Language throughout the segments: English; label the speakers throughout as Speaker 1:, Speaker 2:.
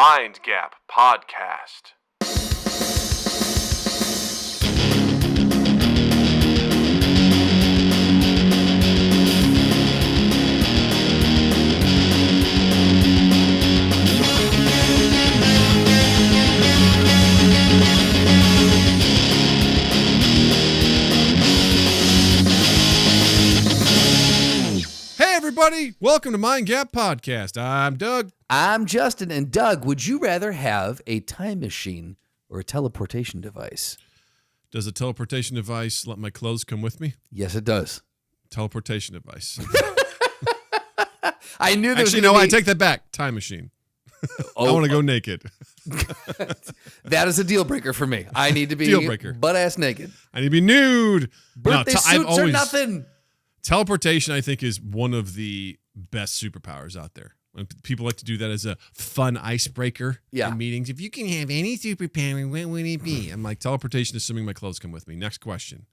Speaker 1: Mind Gap Podcast.
Speaker 2: Everybody, welcome to Mind Gap Podcast. I'm Doug.
Speaker 3: I'm Justin. And Doug, would you rather have a time machine or a teleportation device?
Speaker 2: Does a teleportation device let my clothes come with me?
Speaker 3: Yes, it does.
Speaker 2: Teleportation device.
Speaker 3: I knew there was
Speaker 2: Actually, no, I take that back. Time machine. I want to go naked.
Speaker 3: That is a deal breaker for me. I need to be butt-ass naked.
Speaker 2: I need to be nude.
Speaker 3: Birthday suits or nothing.
Speaker 2: Teleportation, I think, is one of the best superpowers out there. When people like to do that as a fun icebreaker in meetings. If you can have any superpower, what would it be? I'm like, teleportation, assuming my clothes come with me. Next question.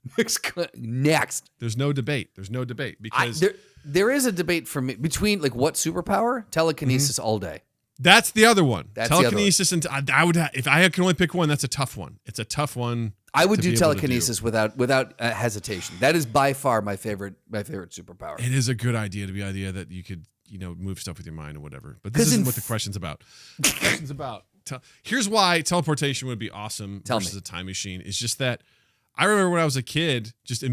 Speaker 3: Next.
Speaker 2: There's no debate. Because
Speaker 3: there is a debate for me between like what superpower? Telekinesis all day.
Speaker 2: That's the other one.
Speaker 3: That's
Speaker 2: telekinesis, and I would if I can only pick one. That's a tough one. It's a tough one.
Speaker 3: I would do telekinesis without hesitation. That is by far my favorite superpower.
Speaker 2: It is a good idea that you could move stuff with your mind or whatever. But this isn't what the question's about. The question's about. Here's why teleportation would be awesome versus a time machine. It's just that I remember when I was a kid, just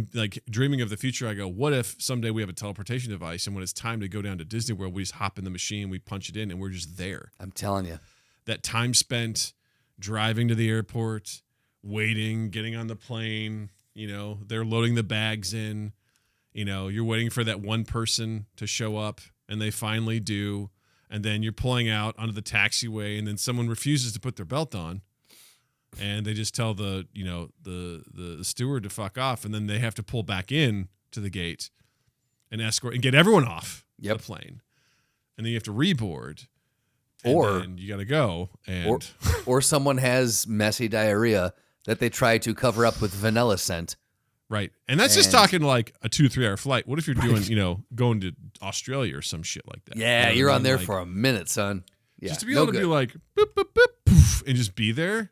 Speaker 2: dreaming of the future. I go, what if someday we have a teleportation device, and when it's time to go down to Disney World, we just hop in the machine, we punch it in, and we're just there.
Speaker 3: I'm telling you,
Speaker 2: that time spent driving to the airport, waiting, getting on the plane, they're loading the bags in, you're waiting for that one person to show up, and they finally do, and then you're pulling out onto the taxiway, and then someone refuses to put their belt on, and they just tell the steward to fuck off, and then they have to pull back in to the gate and escort and get everyone off the plane, and then you have to reboard.
Speaker 3: Or
Speaker 2: and you got to go, and
Speaker 3: or someone has messy diarrhea that they try to cover up with vanilla scent.
Speaker 2: Right. And that's just talking like a 2 to 3 hour flight. What if you're doing, going to Australia or some shit like that?
Speaker 3: Yeah, you're on there for a minute, son. Yeah,
Speaker 2: just to be able to be like, boop, boop, boop, poof, and just be there.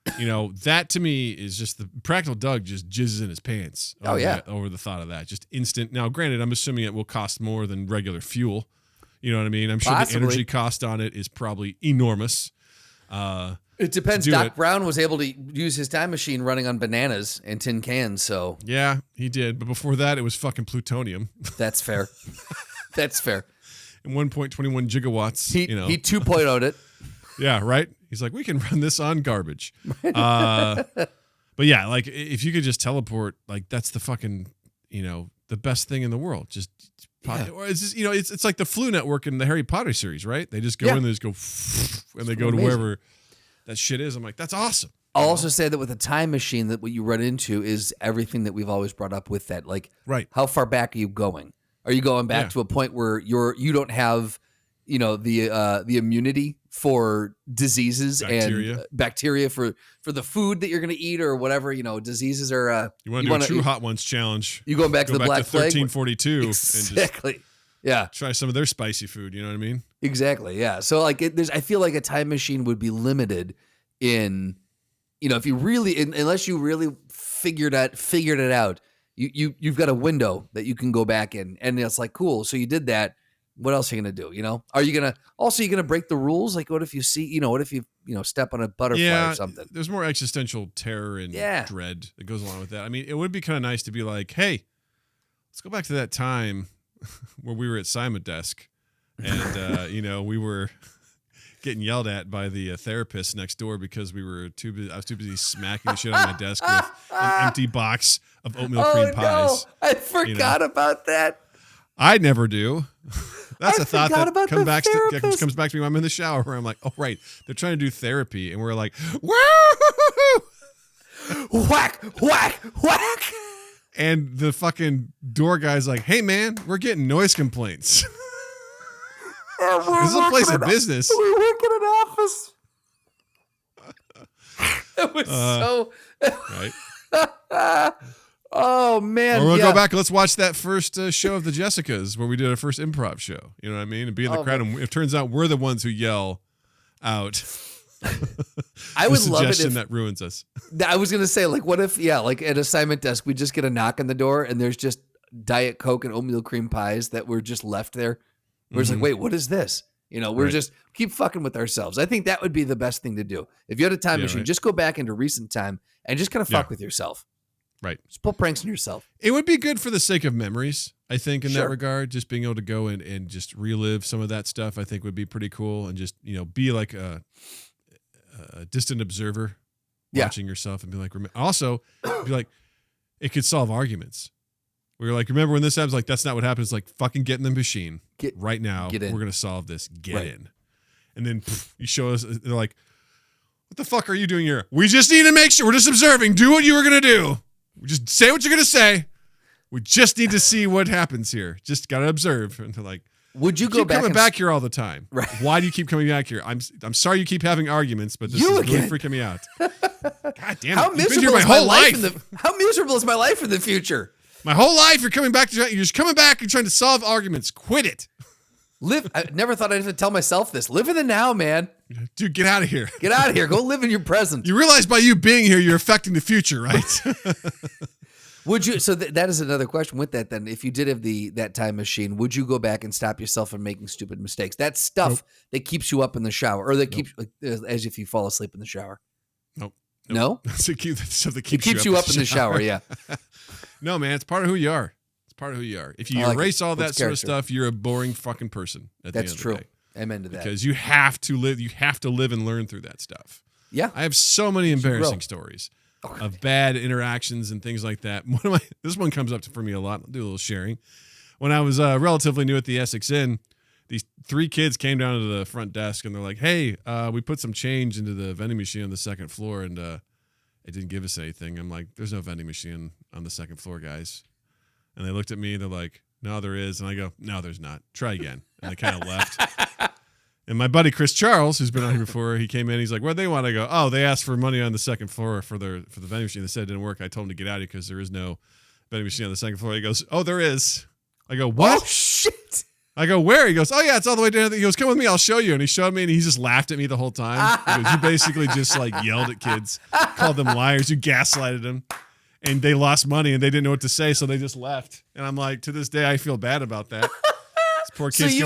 Speaker 2: That to me is just the practical Doug just jizzes in his pants. Over the thought of that. Just instant. Now, granted, I'm assuming it will cost more than regular fuel. You know what I mean? I'm sure the energy cost on it is probably enormous.
Speaker 3: It depends. Doc Brown was able to use his time machine running on bananas and tin cans, so.
Speaker 2: Yeah, he did. But before that, it was fucking plutonium.
Speaker 3: That's fair. That's fair.
Speaker 2: And 1.21 gigawatts.
Speaker 3: He 2.0'd it.
Speaker 2: Yeah, right? He's like, we can run this on garbage. But yeah, like if you could just teleport, like that's the fucking, the best thing in the world. Just or it's just, it's like the Flu Network in the Harry Potter series, right? They just go in, they just go, and they go to wherever that shit is. I'm like, that's awesome.
Speaker 3: I'll also say that with a time machine, that what you run into is everything that we've always brought up with that. Like, how far back are you going? Are you going back to a point where you don't have, the immunity for diseases and bacteria for the food that you're going to eat or whatever, diseases are.
Speaker 2: You want to do a True Hot Ones challenge.
Speaker 3: You going back to the Black Plague?
Speaker 2: 1342.
Speaker 3: Exactly.
Speaker 2: And just try some of their spicy food. You know what I mean?
Speaker 3: Exactly. Yeah. So like I feel like a time machine would be limited in, if you really, unless you really figured it out, you've got a window that you can go back in, and it's like, cool. So you did that. What else are you going to do? Are you going to break the rules? Like what if you see, what if you, step on a butterfly or something?
Speaker 2: There's more existential terror and dread that goes along with that. I mean, it would be kind of nice to be like, hey, let's go back to that time where we were at Simon Desk and, we were getting yelled at by the therapist next door because I was too busy smacking the shit on my desk with an empty box of oatmeal cream pies.
Speaker 3: No, I forgot about that.
Speaker 2: I never do. That's a thought that comes back to me when I'm in the shower where I'm like, oh, right. They're trying to do therapy. And we're like, woo!
Speaker 3: Whack, whack, whack.
Speaker 2: And the fucking door guy's like, hey, man, we're getting noise complaints. This is a place of business.
Speaker 3: We work in an office. It was so...
Speaker 2: Right.
Speaker 3: Oh, man.
Speaker 2: Or we'll go back and let's watch that first show of the Jessicas where we did our first improv show. You know what I mean? And be in the crowd. And it turns out we're the ones who yell out.
Speaker 3: I would love it if
Speaker 2: suggestion that ruins us.
Speaker 3: I was gonna say, like, what if, like at assignment desk, we just get a knock on the door and there's just Diet Coke and oatmeal cream pies that were just left there. We're just like, wait, what is this? We're just keep fucking with ourselves. I think that would be the best thing to do. If you had a time machine, just go back into recent time and just kind of fuck with yourself.
Speaker 2: Right.
Speaker 3: Just pull pranks on yourself.
Speaker 2: It would be good for the sake of memories, I think, in that regard. Just being able to go and just relive some of that stuff, I think would be pretty cool. And just, be like a distant observer watching yourself and be like, also be like, it could solve arguments. We're like, remember when this happens? Like, that's not what happens. Like, fucking get in the machine right now. We're going to solve this. Get in. And then you show us, they're like, what the fuck are you doing here? We just need to make sure we're just observing. Do what you were going to do. Just say what you're going to say. We just need to see what happens here. Just got to observe. And they're like,
Speaker 3: would you go
Speaker 2: keep
Speaker 3: back
Speaker 2: coming back here all the time?
Speaker 3: Right.
Speaker 2: Why do you keep coming back here? I'm sorry you keep having arguments, but this is really freaking me out. God damn it.
Speaker 3: How miserable is my life? How miserable is my life in the future?
Speaker 2: My whole life, you're coming back. You're just coming back and trying to solve arguments. Quit it.
Speaker 3: I never thought I'd have to tell myself this. Live in the now, man.
Speaker 2: Dude, get out of here.
Speaker 3: Get out of here. Go live in your present.
Speaker 2: You realize by you being here, you're affecting the future, right?
Speaker 3: Would you? So that is another question with that. Then, if you did have that time machine, would you go back and stop yourself from making stupid mistakes? That stuff that keeps you up in the shower, or that keeps as if you fall asleep in the shower.
Speaker 2: Nope.
Speaker 3: No.
Speaker 2: That's the stuff that
Speaker 3: keeps you up in the shower. Yeah.
Speaker 2: No, man, it's part of who you are. It's part of who you are. If you erase all that sort of stuff, you're a boring fucking person. That's true.
Speaker 3: I'm into that
Speaker 2: because you have to live. You have to live and learn through that stuff.
Speaker 3: Yeah.
Speaker 2: I have so many embarrassing stories of bad interactions and things like that. This one comes up for me a lot. I'll do a little sharing. When I was relatively new at the Essex Inn, these 3 kids came down to the front desk and they're like, "Hey, we put some change into the vending machine on the second floor and it didn't give us anything." I'm like, "There's no vending machine on the second floor, guys." And they looked at me. They're like, "No, there is." And I go, "No, there's not. Try again." And they kind of left. And my buddy Chris Charles, who's been on here before, he came in. He's like, "What do they want?" I go, "Oh, they asked for money on the second floor for the vending machine. They said it didn't work. I told them to get out of here because there is no vending machine on the second floor." He goes, "Oh, there is." I go, "What?"
Speaker 3: Oh, shit.
Speaker 2: I go, "Where?" He goes, "Oh, yeah, it's all the way down." He goes, "Come with me. I'll show you." And he showed me, and he just laughed at me the whole time. He goes, "You basically just like yelled at kids, called them liars. You gaslighted them. And they lost money, and they didn't know what to say, so they just left." And I'm like, to this day, I feel bad about that. These poor kids.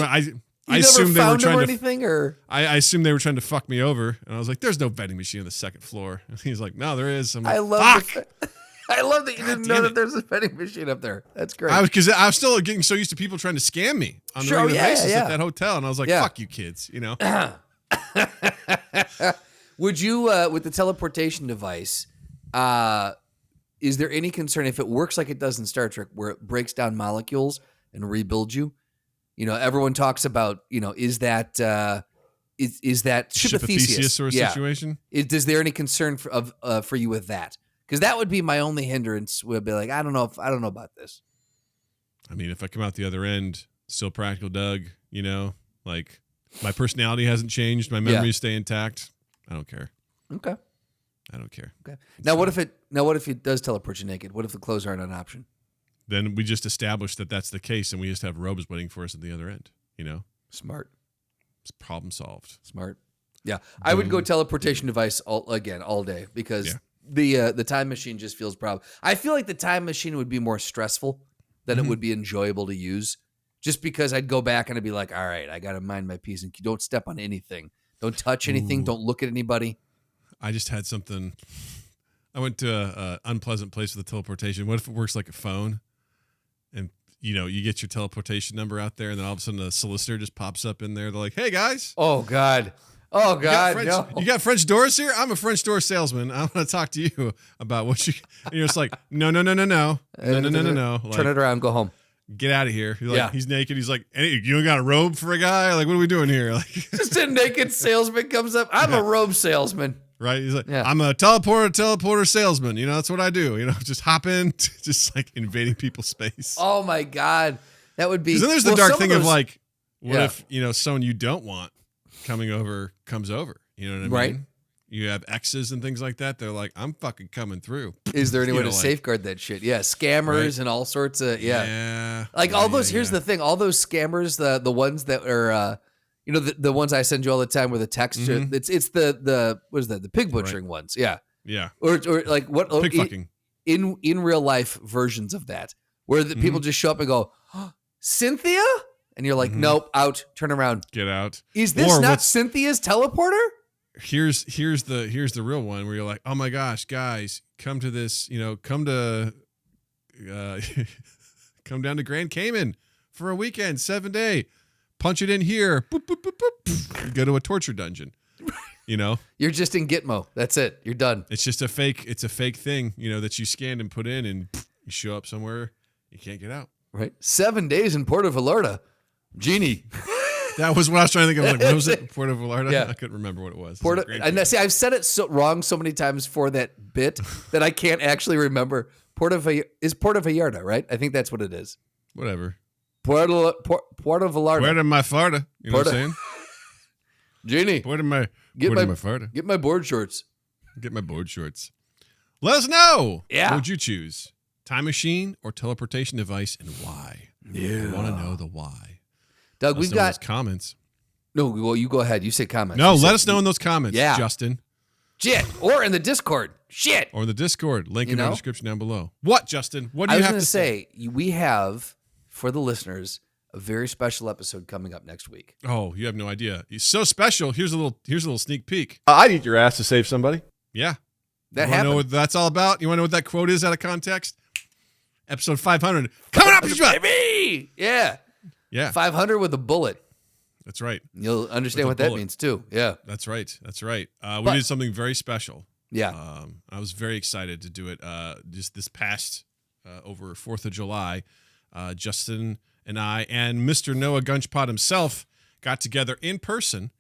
Speaker 2: I assumed they were trying to
Speaker 3: anything, or
Speaker 2: I assumed they were trying to fuck me over, and I was like, "There's no vending machine on the second floor." And he's like, "No, there is." I'm like, "Fuck."
Speaker 3: I love that you didn't know that there's a vending machine up there. That's great.
Speaker 2: Because I was still getting so used to people trying to scam me on the regular basis at that hotel, and I was like, "Fuck you, kids,"
Speaker 3: Would you, with the teleportation device, is there any concern if it works like it does in Star Trek, where it breaks down molecules and rebuilds you? Everyone talks about, is that Ship of Theseus
Speaker 2: sort of situation?
Speaker 3: Is there any concern for you with that? Because that would be my only hindrance. Would be like, I don't know about this.
Speaker 2: I mean, if I come out the other end, still practical Doug, like my personality hasn't changed, my memories stay intact. I don't care.
Speaker 3: Okay.
Speaker 2: I don't care.
Speaker 3: Okay. Now, what if it does teleport you naked? What if the clothes aren't an option?
Speaker 2: Then we just establish that that's the case, and we just have robes waiting for us at the other end.
Speaker 3: Smart.
Speaker 2: It's problem solved.
Speaker 3: Smart. Yeah, I would go teleportation device all day because the time machine just feels I feel like the time machine would be more stressful than it would be enjoyable to use. Just because I'd go back and I'd be like, all right, I got to mind my P's and Q's. Don't step on anything. Don't touch anything. Don't look at anybody.
Speaker 2: I just had something. I went to an unpleasant place with the teleportation. What if it works like a phone? And, you get your teleportation number out there, and then all of a sudden a solicitor just pops up in there. They're like, "Hey, guys."
Speaker 3: Oh, God. Oh, God.
Speaker 2: You got French doors here? I'm a French door salesman. I want to talk to you about what you... And you're just like, no. No. Like,
Speaker 3: turn it around. Go home.
Speaker 2: Get out of here. You're like, he's naked. He's like, "Hey, you got a robe for a guy? Like, what are we doing here?" Like,
Speaker 3: just a naked salesman comes up. I'm a robe salesman.
Speaker 2: Right? He's like, "I'm a teleporter salesman. That's what I do. Just hop in, just like invading people's space."
Speaker 3: Oh my God. That would be...
Speaker 2: Because then there's the dark thing of like, what if, someone you don't want comes over? You know what I mean?
Speaker 3: Right.
Speaker 2: You have exes and things like that. They're like, "I'm fucking coming through."
Speaker 3: Is there any way to safeguard that shit? Yeah. Scammers and all sorts of, Like all those, here's the thing. All those scammers, the ones that are, You know, the ones I send you all the time where the text, it's the what is that? The pig butchering ones. Yeah.
Speaker 2: Yeah.
Speaker 3: Or like what?
Speaker 2: Pig fucking.
Speaker 3: In real life versions of that where the people just show up and go, oh, Cynthia? And you're like, nope, out, turn around.
Speaker 2: Get out.
Speaker 3: Is this not Cynthia's teleporter?
Speaker 2: Here's the real one where you're like, oh my gosh, guys, come to this, come to come down to Grand Cayman for a weekend, 7-day. Punch it in here. Boop, boop, boop, boop. Go to a torture dungeon.
Speaker 3: You're just in Gitmo. That's it. You're done.
Speaker 2: It's just a fake thing, that you scanned and put in, and you show up somewhere you can't get out.
Speaker 3: Right. 7 days in Puerto Vallarta. Genie.
Speaker 2: That was what I was trying to think of. Like, what was it? Puerto Vallarta?
Speaker 3: Yeah.
Speaker 2: I couldn't remember what it was.
Speaker 3: And see, I've said it wrong so many times for that bit that I can't actually remember. Puerto Vallarta, right? I think that's what it is.
Speaker 2: Whatever.
Speaker 3: Puerto Vallarta.
Speaker 2: Puerto my farta. You know what I'm saying?
Speaker 3: Genie. Get my board shorts.
Speaker 2: Get my board shorts. Let us know.
Speaker 3: Yeah.
Speaker 2: What would you choose? Time machine or teleportation device, and why?
Speaker 3: Yeah.
Speaker 2: I want to know the why.
Speaker 3: Doug, we've got
Speaker 2: comments.
Speaker 3: No, well, you go ahead. You say comments.
Speaker 2: No, let us know in those comments,
Speaker 3: yeah.
Speaker 2: Justin.
Speaker 3: Shit. Or in the Discord. Shit.
Speaker 2: Or in the Discord. Link in the description down below. What, Justin? What do you have to say?
Speaker 3: We have, for the listeners, a very special episode coming up next week.
Speaker 2: Oh, you have no idea. It's so special. Here's a little sneak peek.
Speaker 4: I'd eat your ass to save somebody.
Speaker 2: Yeah.
Speaker 3: That
Speaker 2: happened. You want to know what that's all about? You want to know what that quote is out of context? Episode 500. Coming up,
Speaker 3: baby! Yeah.
Speaker 2: Yeah.
Speaker 3: 500 with a bullet.
Speaker 2: That's right.
Speaker 3: You'll understand what that means, too. Yeah.
Speaker 2: That's right. We did something very special.
Speaker 3: Yeah.
Speaker 2: I was very excited to do it just this past over 4th of July. Justin and I and Mr. Noah Gunchpot himself got together in person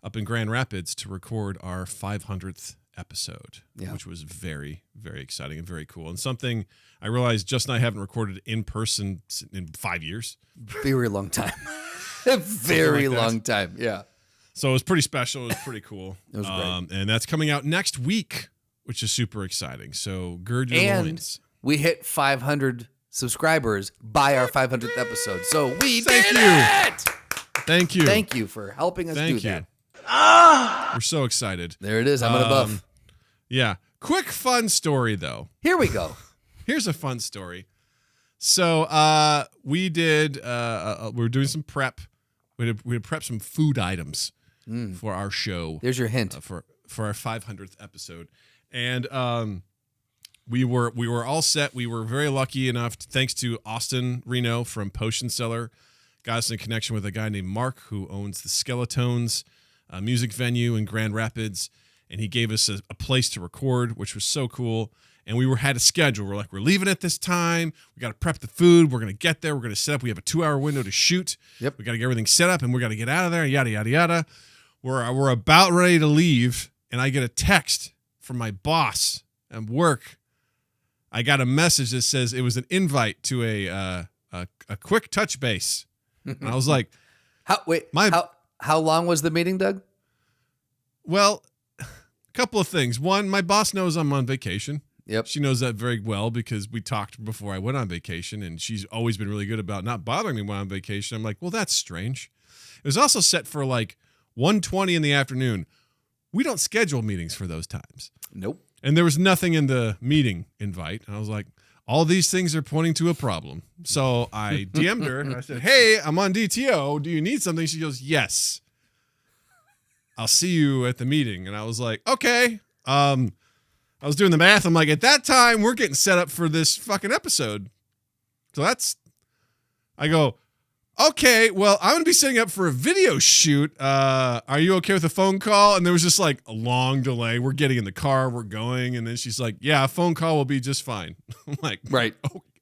Speaker 2: up in Grand Rapids to record our 500th episode, which was very, very exciting and very cool. And something I realized Justin and I haven't recorded in person in 5 years.
Speaker 3: Very long time. Very long time. Yeah.
Speaker 2: So it was pretty special. It was pretty cool.
Speaker 3: It was great.
Speaker 2: And that's coming out next week, which is super exciting. So gird your loins.
Speaker 3: We hit 500 subscribers by our 500th episode. So we
Speaker 2: did
Speaker 3: it!
Speaker 2: Thank you.
Speaker 3: Thank you for helping us do that.
Speaker 2: We're so excited.
Speaker 3: There it is. I'm gonna buff.
Speaker 2: Yeah. Quick fun story though.
Speaker 3: Here we go.
Speaker 2: Here's a fun story. So we did. We were doing some prep. We had prepped some food items for our show.
Speaker 3: There's your hint
Speaker 2: for our 500th episode, and we were all set. We were very lucky enough, thanks to Austin Reno from Potion Cellar, got us in connection with a guy named Mark who owns the Skeletones music venue in Grand Rapids, and he gave us a place to record, which was so cool. And we had a schedule. We're like, we're leaving at this time. We got to prep the food. We're going to get there. We're going to set up. We have a 2-hour window to shoot.
Speaker 3: Yep.
Speaker 2: We got to get everything set up, and we got to get out of there. Yada yada yada. We're about ready to leave, and I get a text from my boss at work. I got a message that says it was an invite to a quick touch base, and I was like,
Speaker 3: how long was the meeting, Doug?
Speaker 2: Well, a couple of things. One, my boss knows I'm on vacation.
Speaker 3: Yep.
Speaker 2: She knows that very well because we talked before I went on vacation, and she's always been really good about not bothering me when I'm on vacation. I'm like, well, that's strange. It was also set for like 1:20 in the afternoon. We don't schedule meetings for those times.
Speaker 3: Nope.
Speaker 2: And there was nothing in the meeting invite. And I was like, all these things are pointing to a problem. So I DM'd her and I said, hey, I'm on DTO. Do you need something? She goes, yes. I'll see you at the meeting. And I was like, okay. I was doing the math. I'm like, at that time, we're getting set up for this fucking episode. So I go, okay, well, I'm going to be setting up for a video shoot. Are you okay with a phone call? And there was just like a long delay. We're getting in the car. We're going. And then she's like, yeah, a phone call will be just fine. I'm like,
Speaker 3: right.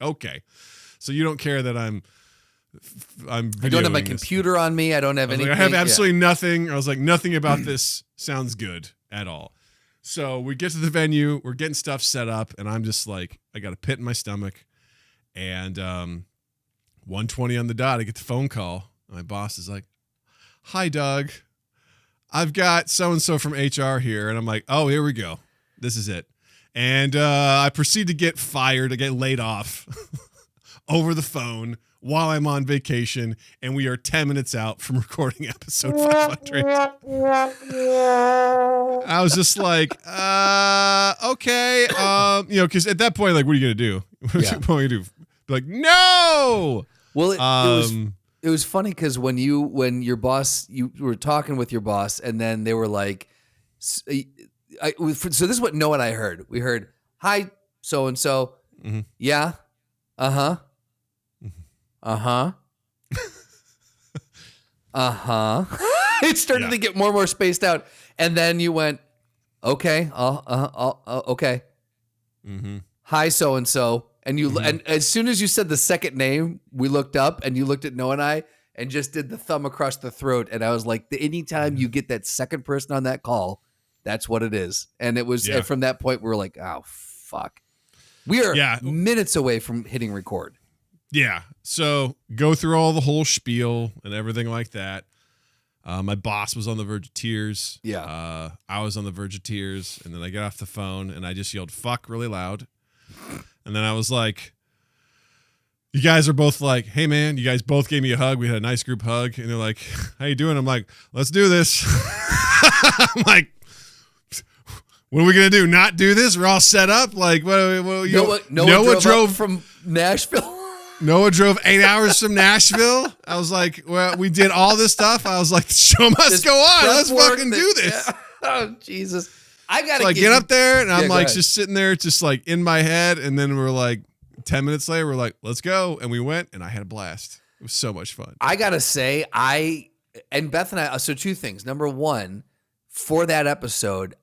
Speaker 2: Okay. So you don't care that I'm
Speaker 3: I don't have my computer on me. I don't have anything.
Speaker 2: I have absolutely nothing. I was like, nothing about this sounds good at all. So we get to the venue, we're getting stuff set up, and I'm just like, I got a pit in my stomach. And 1:20 on the dot, I get the phone call. My boss is like, hi, Doug. I've got so-and-so from HR here. And I'm like, oh, here we go. This is it. And I proceed to get fired, to get laid off over the phone while I'm on vacation, and we are 10 minutes out from recording episode 500. I was just like, okay. Because at that point, like, what are you going to do? What are you going to do? Be like, no!
Speaker 3: Well, it was funny because when your boss, you were talking with your boss, and then they were like, so this is what Noah and I heard. We heard, hi, so-and-so.
Speaker 2: Mm-hmm.
Speaker 3: Yeah. Uh-huh. Uh-huh. Uh-huh. It started to get more and more spaced out. And then you went, okay. Okay.
Speaker 2: Mm-hmm.
Speaker 3: Hi, so-and-so. And and as soon as you said the second name, we looked up and you looked at Noah and I and just did the thumb across the throat. And I was like, anytime you get that second person on that call, that's what it is. And it was from that point, we were like, oh, fuck. We are minutes away from hitting record.
Speaker 2: Yeah. So go through all the whole spiel and everything like that. My boss was on the verge of tears.
Speaker 3: Yeah.
Speaker 2: I was on the verge of tears. And then I got off the phone and I just yelled, fuck, really loud. And then I was like, you guys are both like, hey, man, you guys both gave me a hug. We had a nice group hug. And they're like, how you doing? I'm like, let's do this. I'm like, what are we going to do? Not do this? We're all set up? Like, Noah drove
Speaker 3: from Nashville.
Speaker 2: Noah drove 8 hours from Nashville. I was like, well, we did all this stuff. I was like, the show must go on. Let's fucking do this.
Speaker 3: Yeah. Oh, Jesus. I got to
Speaker 2: so get up there, and I'm like just sitting there, just like in my head. And then we're like 10 minutes later, we're like, let's go. And we went, and I had a blast. It was so much fun.
Speaker 3: I got to say, and Beth and I, so two things. Number one, for that episode,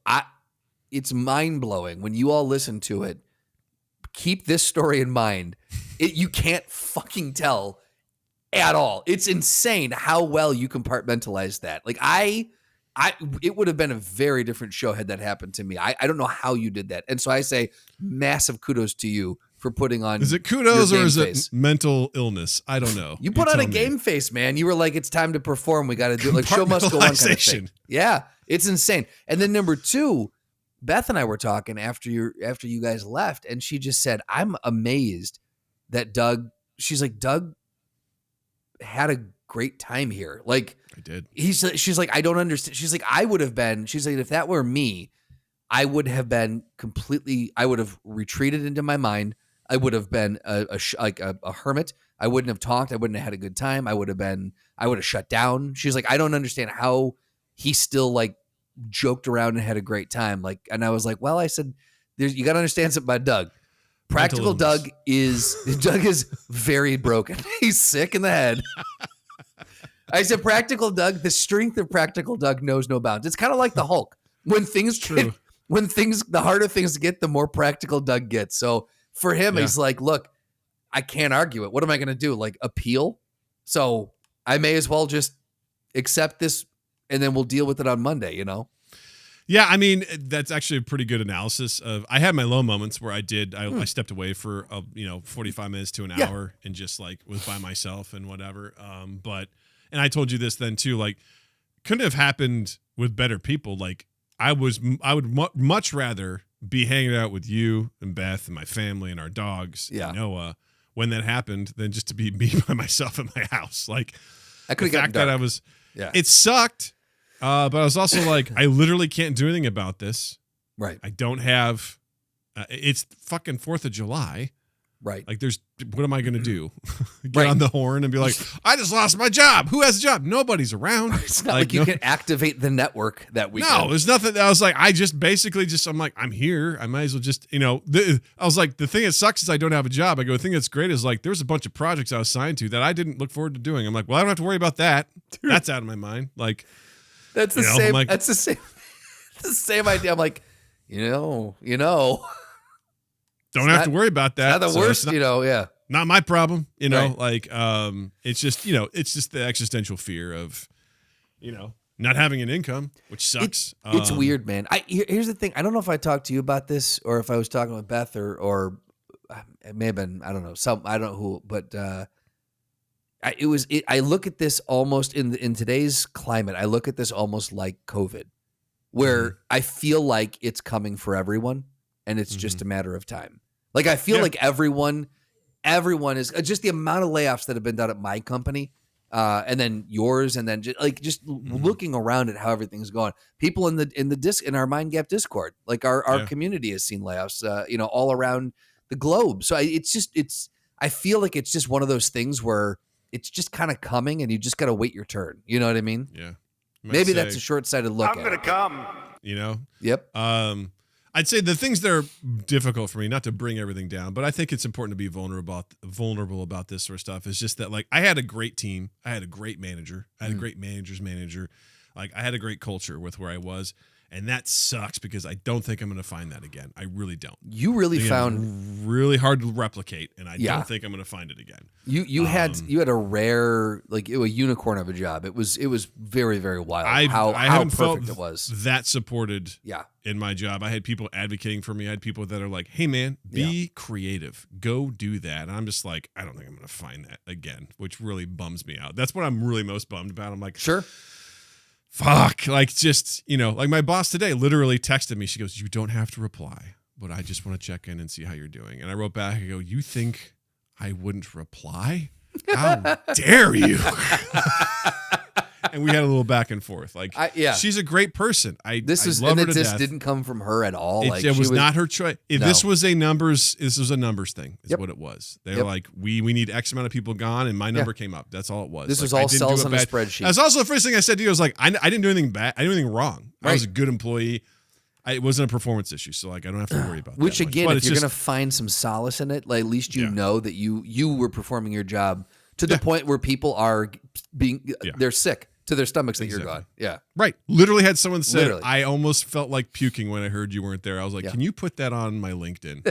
Speaker 3: it's mind-blowing when you all listen to it. Keep this story in mind. You can't fucking tell at all. It's insane how well you compartmentalize that. Like it would have been a very different show had that happened to me. I don't know how you did that. And so I say massive kudos to you for putting on.
Speaker 2: Is it kudos or is it mental illness? I don't know.
Speaker 3: You put on a game face, man. You were like, it's time to perform. We got to do it. Like show must go on kind of thing. Yeah, it's insane. And then number two, Beth and I were talking after you guys left, and she just said, I'm amazed that she's like, Doug had a great time here. Like
Speaker 2: I did.
Speaker 3: She's like, I don't understand. She's like, she's like, if that were me, I would have retreated into my mind. I would have been a hermit. I wouldn't have talked. I wouldn't have had a good time. I would have shut down. She's like, I don't understand how he still like joked around and had a great time. Like, and I was like, well, I said, you got to understand something about Doug. Practical Doug is very broken. He's sick in the head. I said, Practical Doug, the strength of Practical Doug knows no bounds. It's kind of like the Hulk. The harder things get, the more Practical Doug gets. So for him, he's like, look, I can't argue it. What am I going to do? Like appeal? So I may as well just accept this and then we'll deal with it on Monday, you know?
Speaker 2: Yeah, I mean, that's actually a pretty good analysis of. I had my low moments where I stepped away for 45 minutes to an hour and just like was by myself and whatever. And I told you this then too, like couldn't have happened with better people. Like I would much rather be hanging out with you and Beth and my family and our dogs and Noah when that happened than just to be me by myself in my house. Like
Speaker 3: I could have
Speaker 2: that I was, it sucked. But I was also like, I literally can't do anything about this.
Speaker 3: Right.
Speaker 2: I don't have, it's fucking 4th of July.
Speaker 3: Right.
Speaker 2: Like what am I going to do? Get on the horn and be like, I just lost my job. Who has a job? Nobody's around.
Speaker 3: It's not like you can activate the network that weekend.
Speaker 2: No, there's nothing. I was like, I'm like, I'm here. I might as well just, I was like, the thing that sucks is I don't have a job. I go, the thing that's great is like, there's a bunch of projects I was signed to that I didn't look forward to doing. I'm like, well, I don't have to worry about that. Dude. That's out of my mind. Like,
Speaker 3: that's the same. Like, that's the same. The same idea. I'm like, don't
Speaker 2: have to worry about that.
Speaker 3: Not the worst,
Speaker 2: Not my problem,
Speaker 3: Right.
Speaker 2: Like, it's just, it's just the existential fear of, not having an income, which sucks.
Speaker 3: It's weird, man. Here's the thing. I don't know if I talked to you about this or if I was talking with Beth or it may have been, I don't know, I don't know who, but I look at this almost in today's climate. I look at this almost like COVID, where I feel like it's coming for everyone, and it's just a matter of time. Like I feel like everyone everyone is just the amount of layoffs that have been done at my company, and then yours, and then just looking around at how everything's going. People in our Mind Gap Discord, like our community has seen layoffs, all around the globe. So I feel like it's just one of those things where it's just kind of coming, and you just got to wait your turn. You know what I mean?
Speaker 2: Yeah.
Speaker 3: Maybe that's a short-sighted look.
Speaker 1: I'm gonna come.
Speaker 3: Yep.
Speaker 2: I'd say the things that are difficult for me, not to bring everything down, but I think it's important to be vulnerable about this sort of stuff. Is just that, like, I had a great team, I had a great manager, I had a great manager's manager, like I had a great culture with where I was, and that sucks because I don't think I'm going to find that again. I really don't.
Speaker 3: You really found
Speaker 2: really hard to replicate, and I don't think I'm going to find it again.
Speaker 3: You had a rare, like, a unicorn of a job. It was very, very wild. How perfect it was.
Speaker 2: That supported. In my job, I had people advocating for me. I had people that are like, "Hey, man, be creative. Go do that." And I'm just like, I don't think I'm going to find that again, which really bums me out. That's what I'm really most bummed about. I'm like,
Speaker 3: sure.
Speaker 2: Fuck. Like, just, like my boss today literally texted me. She goes, "You don't have to reply, but I just want to check in and see how you're doing." And I wrote back, I go, "You think I wouldn't reply? How dare you?" And we had a little back and forth. Like, she's a great person. I love her to death.
Speaker 3: Didn't come from her at all.
Speaker 2: It was not her choice. This was a numbers thing. Is what it was. They were like, we need X amount of people gone, and my number came up. That's all it was.
Speaker 3: This was all cells on a spreadsheet.
Speaker 2: That's also the first thing I said to you. I was like, I didn't do anything bad. I didn't do anything wrong. I was a good employee. It wasn't a performance issue, so like I don't have to worry about that.
Speaker 3: Which again, if you're gonna find some solace in it, like at least you know that you were performing your job to the point where people are they're sick to their stomachs that you're gone. Yeah.
Speaker 2: Right. Literally had someone said, I almost felt like puking when I heard you weren't there. I was like, can you put that on my LinkedIn?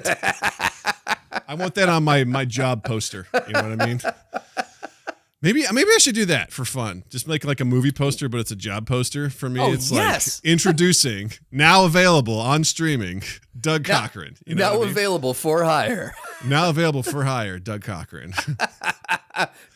Speaker 2: I want that on my job poster. You know what I mean? Maybe I should do that for fun. Just make like a movie poster, but it's a job poster for me. It's like introducing, now available on streaming, Doug Cochran.
Speaker 3: Now available for hire.
Speaker 2: Now available for hire, Doug Cochran.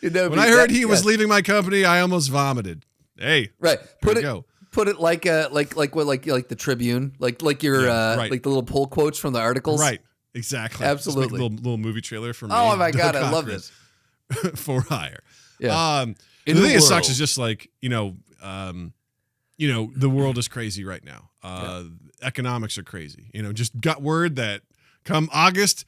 Speaker 2: When I heard he was leaving my company, I almost vomited. Hey,
Speaker 3: right. Put it like the Tribune, like your like the little pull quotes from the articles.
Speaker 2: Right. Exactly.
Speaker 3: Absolutely.
Speaker 2: Just make a little movie trailer for me.
Speaker 3: Oh my God,
Speaker 2: Doug
Speaker 3: I love this.
Speaker 2: For hire.
Speaker 3: Yeah.
Speaker 2: The thing that sucks is just like, the world is crazy right now. Economics are crazy. Just got word that come August,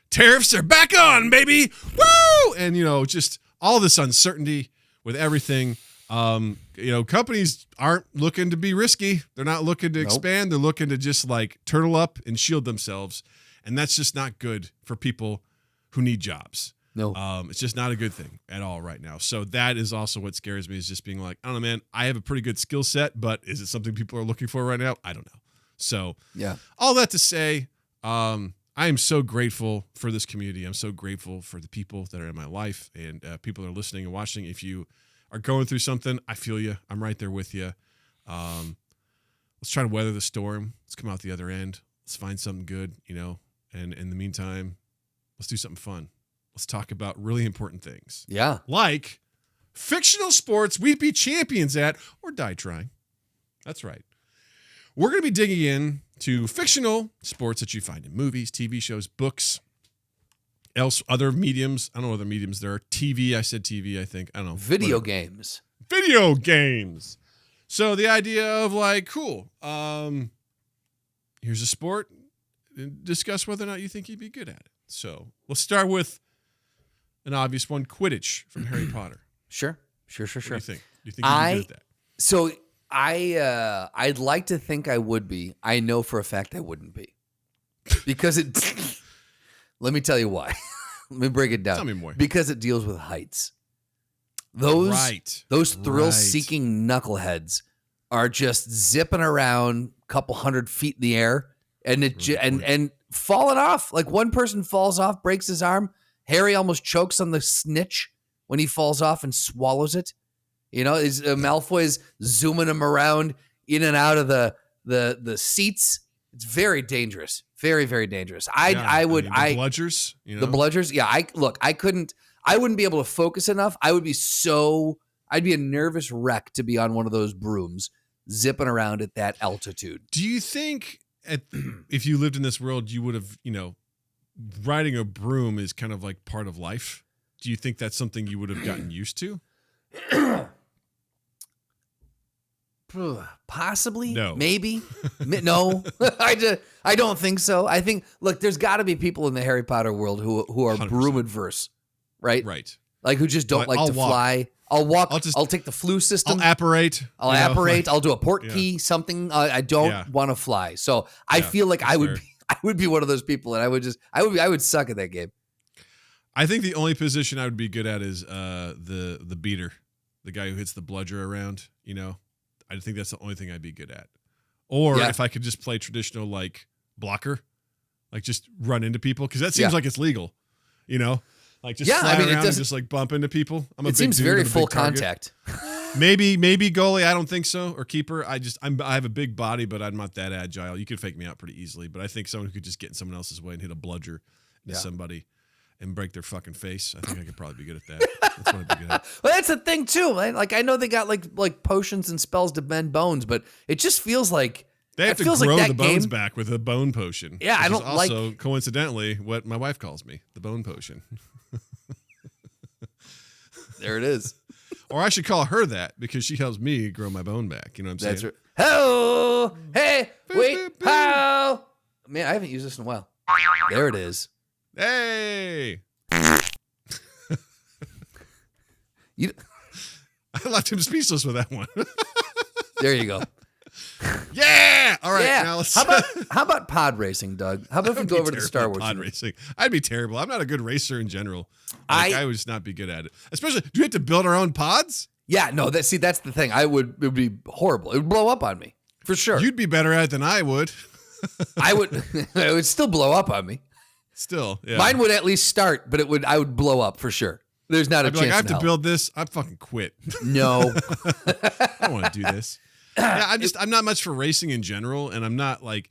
Speaker 2: tariffs are back on, baby. Woo! And, just all this uncertainty with everything. Companies aren't looking to be risky. They're not looking to expand. They're looking to just like turtle up and shield themselves. And that's just not good for people who need jobs.
Speaker 3: No.
Speaker 2: It's just not a good thing at all right now. So that is also what scares me, is just being like, I don't know, man, I have a pretty good skill set, but is it something people are looking for right now? I don't know. So all that to say, I am so grateful for this community. I'm so grateful for the people that are in my life, and people that are listening and watching. If you are going through something, I feel you. I'm right there with you. Let's try to weather the storm. Let's come out the other end. Let's find something good, and in the meantime, let's do something fun. Let's talk about really important things.
Speaker 3: Yeah.
Speaker 2: Like fictional sports we'd be champions at or die trying. That's right. We're going to be digging in to fictional sports that you find in movies, TV shows, books, other mediums. I don't know other mediums there are. TV, I said TV, I think. I don't know.
Speaker 3: Video games.
Speaker 2: Video games. So the idea of like, cool, here's a sport. Discuss whether or not you think you'd be good at it. So let's start with an obvious one, Quidditch from Harry Potter.
Speaker 3: Sure.
Speaker 2: What do you think? Do you think you'd be good at that?
Speaker 3: So I'd like to think I would be. I know for a fact I wouldn't be. Because let me tell you why. Let me break it down.
Speaker 2: Tell me more.
Speaker 3: Because it deals with heights. Those thrill-seeking knuckleheads are just zipping around a couple 100 feet in the air and falling off. Like one person falls off, breaks his arm. Harry almost chokes on the snitch when he falls off and swallows it. Malfoy is zooming him around in and out of the seats. It's very dangerous. Very, very dangerous.
Speaker 2: The bludgers,
Speaker 3: The bludgers. Yeah. I wouldn't be able to focus enough. I'd be a nervous wreck to be on one of those brooms zipping around at that altitude.
Speaker 2: Do you think if you lived in this world, you would have, riding a broom is kind of like part of life. Do you think that's something you would have gotten used to?
Speaker 3: Possibly.
Speaker 2: No.
Speaker 3: Maybe. No. I don't think so. I think, look, there's got to be people in the Harry Potter world who are
Speaker 2: 100%.
Speaker 3: broom adverse, right?
Speaker 2: Right.
Speaker 3: Like who just don't like
Speaker 2: I'll
Speaker 3: to
Speaker 2: walk.
Speaker 3: fly. I'll walk.
Speaker 2: I'll just-
Speaker 3: I'll take the flu system.
Speaker 2: I'll apparate.
Speaker 3: I'll
Speaker 2: you know,
Speaker 3: apparate.
Speaker 2: like-
Speaker 3: I'll do a port
Speaker 2: yeah.
Speaker 3: key, something. I don't
Speaker 2: Yeah.
Speaker 3: want to fly. So I
Speaker 2: Yeah,
Speaker 3: feel like I
Speaker 2: that's
Speaker 3: would
Speaker 2: fair.
Speaker 3: be, I would be one of those people, and I would suck at that game.
Speaker 2: I think the only position I would be good at is the beater, the guy who hits the bludger around. You know, I think that's the only thing I'd be good at. Or
Speaker 3: Yeah.
Speaker 2: if I could just play traditional like blocker, like just run into people, because that seems
Speaker 3: Yeah.
Speaker 2: like it's legal. You know, like just
Speaker 3: Yeah,
Speaker 2: fly
Speaker 3: I mean, it
Speaker 2: around and
Speaker 3: doesn't-
Speaker 2: just like bump into people. I'm a
Speaker 3: It
Speaker 2: big
Speaker 3: seems
Speaker 2: dude
Speaker 3: very
Speaker 2: with a
Speaker 3: full
Speaker 2: big target.
Speaker 3: contact.
Speaker 2: Maybe goalie. I don't think so. Or keeper. I have a big body, but I'm not that agile. You could fake me out pretty easily. But I think someone who could just get in someone else's way and hit a bludger into
Speaker 3: Yeah.
Speaker 2: somebody and break their fucking face. I think I could probably be good at that. That's what I'd be good at.
Speaker 3: Well, that's the thing too. Right? Like I know they got like potions and spells to mend bones, but it just feels like
Speaker 2: They have
Speaker 3: it
Speaker 2: to
Speaker 3: feels
Speaker 2: grow
Speaker 3: like
Speaker 2: the
Speaker 3: that
Speaker 2: bones
Speaker 3: game-
Speaker 2: back with a bone potion.
Speaker 3: Yeah, I
Speaker 2: which is
Speaker 3: don't like-
Speaker 2: also coincidentally what my wife calls me, the bone potion.
Speaker 3: There it is.
Speaker 2: Or I should call her that because she helps me grow my bone back. You know what I'm saying?
Speaker 3: That's right. Hello. Hey,
Speaker 2: Boop,
Speaker 3: wait.
Speaker 2: boop, boop.
Speaker 3: How? Man, I haven't used this in a while. There it is.
Speaker 2: Hey.
Speaker 3: You,
Speaker 2: I left him speechless with that one.
Speaker 3: there you go.
Speaker 2: Yeah. All right.
Speaker 3: Yeah.
Speaker 2: Now let's
Speaker 3: How about pod racing, Doug? How about if we
Speaker 2: I'd
Speaker 3: go
Speaker 2: be
Speaker 3: over to the
Speaker 2: terrible
Speaker 3: Star
Speaker 2: at
Speaker 3: Wars?
Speaker 2: pod
Speaker 3: universe?
Speaker 2: racing. I'd be terrible. I'm not a good racer in general. Like,
Speaker 3: I-
Speaker 2: I would just not be good at it. Especially, do we have to build our own pods?
Speaker 3: Yeah, no. That's the thing. It would be horrible. It would blow up on me for sure.
Speaker 2: You'd be better at it than I would.
Speaker 3: I would. It would still blow up on me.
Speaker 2: Still, yeah.
Speaker 3: Mine would at least start, but I would blow up for sure. There's not a
Speaker 2: I'd be
Speaker 3: chance.
Speaker 2: like, I have
Speaker 3: in
Speaker 2: to
Speaker 3: hell.
Speaker 2: build this. I'd fucking quit.
Speaker 3: No.
Speaker 2: I don't want to do this. Yeah, I'm not much for racing in general, and I'm not like,